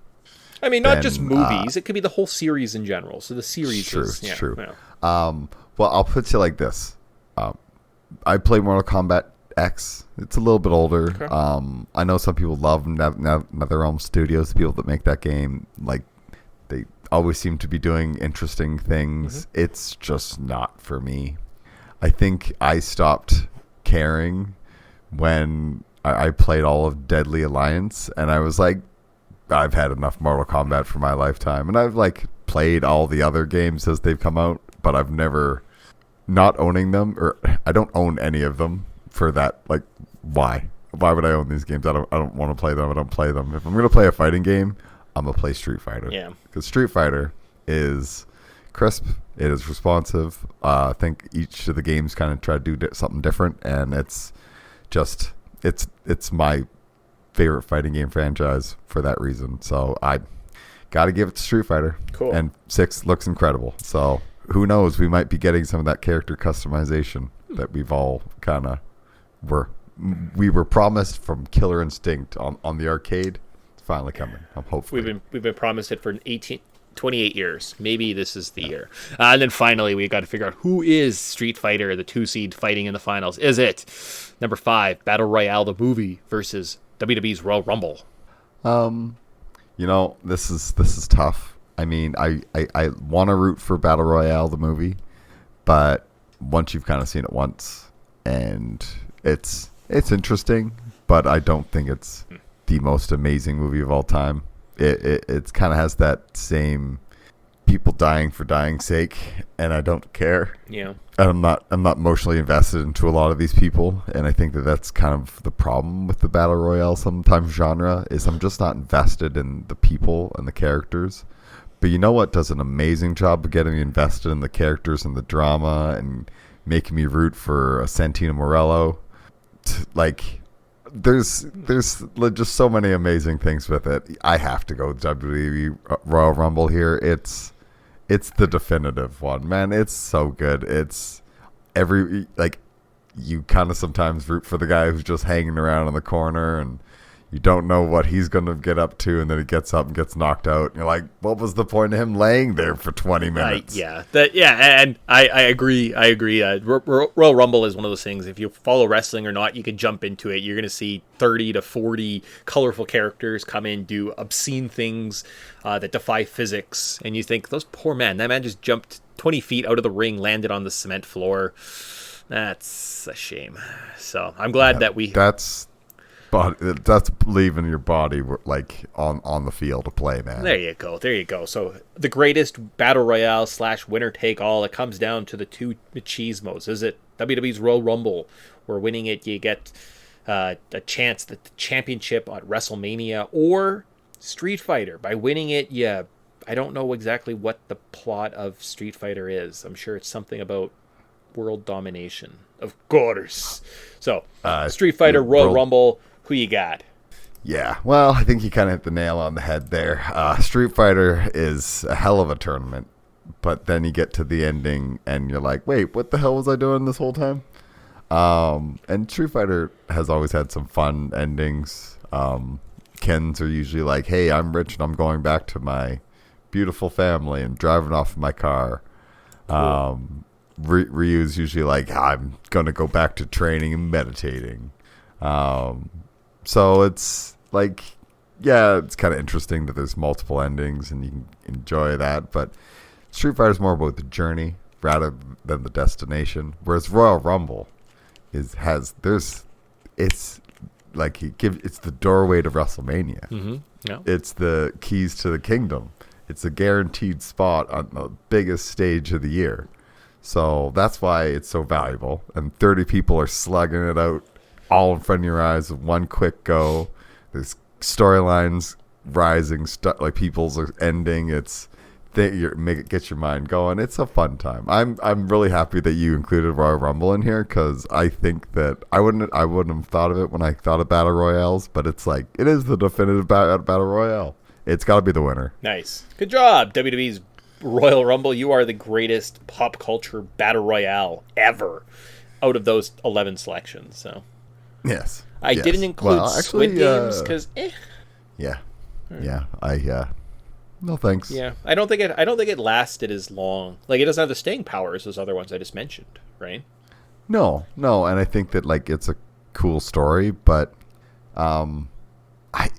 I mean, not Then, just movies. It could be the whole series in general. So the series is It's true. Yeah. Well, I'll put it like this. I play Mortal Kombat X. It's a little bit older. Okay. I know some people love NetherRealm Studios, the people that make that game. Like, they always seem to be doing interesting things. It's just not for me. I think I stopped caring when I played all of Deadly Alliance, and I was like, I've had enough Mortal Kombat for my lifetime. And I've like played all the other games as they've come out, but I've never not owning them, or I don't own any of them for that. Like, why would I own these games? I don't want to play them. I don't play them. If I'm going to play a fighting game, I'm going to play Street Fighter. Yeah. Because Street Fighter is crisp. It is responsive. I think each of the games kind of try to do something different, and it's just, it's my favorite fighting game franchise for that reason. So I got to give it to Street Fighter. Cool. And 6 looks incredible. So who knows? We might be getting some of that character customization that we've all kind of we were promised from Killer Instinct on the arcade. It's finally coming. Hopefully. We've been promised it for 28 years. Maybe this is the year. And then finally, we got to figure out who is Street Fighter, the 2 seed fighting in the finals. Is it number 5, Battle Royale the movie versus WWE's Royal Rumble? You know, this is tough. I mean, I want to root for Battle Royale the movie, but once you've kind of seen it once, and it's interesting, but I don't think it's the most amazing movie of all time. It kind of has that same people dying for dying's sake, and I don't care. Yeah. I'm not emotionally invested into a lot of these people, and I think that that's kind of the problem with the battle royale sometimes genre is I'm just not invested in the people and the characters. But you know what does an amazing job of getting me invested in the characters and the drama and making me root for Santino Morello? Like, there's just so many amazing things with it. I have to go with WWE Royal Rumble here. It's the definitive one, man. It's so good. It's you kind of sometimes root for the guy who's just hanging around in the corner and you don't know what he's going to get up to, and then he gets up and gets knocked out. And you're like, what was the point of him laying there for 20 minutes? And I agree. Royal Rumble is one of those things. If you follow wrestling or not, you can jump into it. You're going to see 30 to 40 colorful characters come in, do obscene things that defy physics. And you think, those poor men, that man just jumped 20 feet out of the ring, landed on the cement floor. That's a shame. So I'm glad that we... But that's leaving your body like on the field to play, man. There you go. So the greatest battle royale / winner take all. It comes down to the two machismos. Is it WWE's Royal Rumble, where winning it you get a chance at the championship at WrestleMania, or Street Fighter? By winning it, I don't know exactly what the plot of Street Fighter is. I'm sure it's something about world domination, of course. So Street Fighter, Royal Rumble. Who you got? Yeah, well, I think you kind of hit the nail on the head there. Street Fighter is a hell of a tournament, but then you get to the ending and you're like, wait, what the hell was I doing this whole time? And Street Fighter has always had some fun endings. Kens are usually like, hey, I'm rich and I'm going back to my beautiful family and driving off in my car. Cool. Ryu's usually like, I'm going to go back to training and meditating. So it's like, yeah, it's kind of interesting that there's multiple endings and you can enjoy that. But Street Fighter is more about the journey rather than the destination. Whereas Royal Rumble it's the doorway to WrestleMania. Mm-hmm. Yeah. It's the keys to the kingdom. It's a guaranteed spot on the biggest stage of the year. So that's why it's so valuable. And 30 people are slugging it out all in front of your eyes with one quick go. There's storylines rising, like people's are ending. It gets your mind going. It's a fun time. I'm really happy that you included Royal Rumble in here because I think that I wouldn't have thought of it when I thought of battle royales, but it's like it is the definitive battle royale. It's got to be the winner. Nice, good job, WWE's Royal Rumble. You are the greatest pop culture battle royale ever out of those 11 selections. So. Yes. I didn't include Squid Games because Yeah. No thanks. Yeah. I don't think it lasted as long. Like it doesn't have the staying power as those other ones I just mentioned, right? No, and I think that like it's a cool story, but and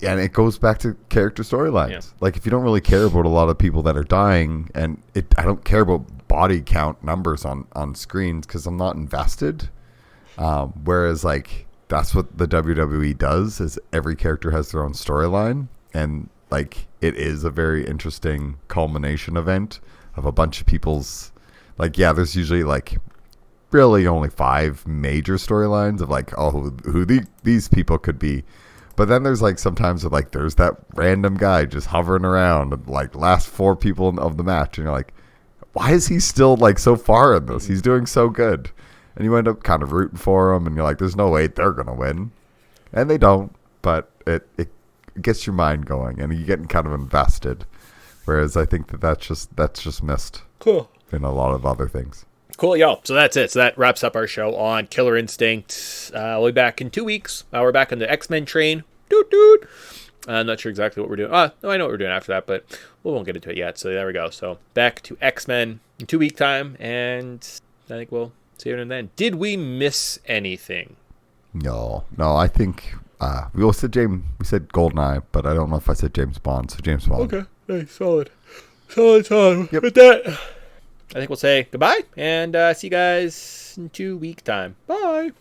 it goes back to character storylines. Yeah. Like if you don't really care about a lot of people that are dying, and I don't care about body count numbers on screens because I'm not invested. Whereas like that's what the WWE does is every character has their own storyline, and like it is a very interesting culmination event of a bunch of people's like there's usually like really only 5 major storylines of like who these people could be, but then there's like sometimes like there's that random guy just hovering around and like last 4 people of the match and you're like, why is he still like so far in this? He's doing so good. And you end up kind of rooting for them, and you're like, there's no way they're going to win. And they don't, but it gets your mind going, and you get kind of invested. Whereas I think that's just missed in a lot of other things. Cool, yo. So that's it. So that wraps up our show on Killer Instinct. We'll be back in 2 weeks. We're back on the X-Men train. Doot. I'm not sure exactly what we're doing. No, I know what we're doing after that, but we won't get into it yet. So there we go. So back to X-Men in 2 week time, and I think we'll see you then. Did we miss anything? No. I think we all said We said Goldeneye, but I don't know if I said James Bond. So James Bond. Okay, hey, solid time. Yep. With that, I think we'll say goodbye and see you guys in 2 week time. Bye.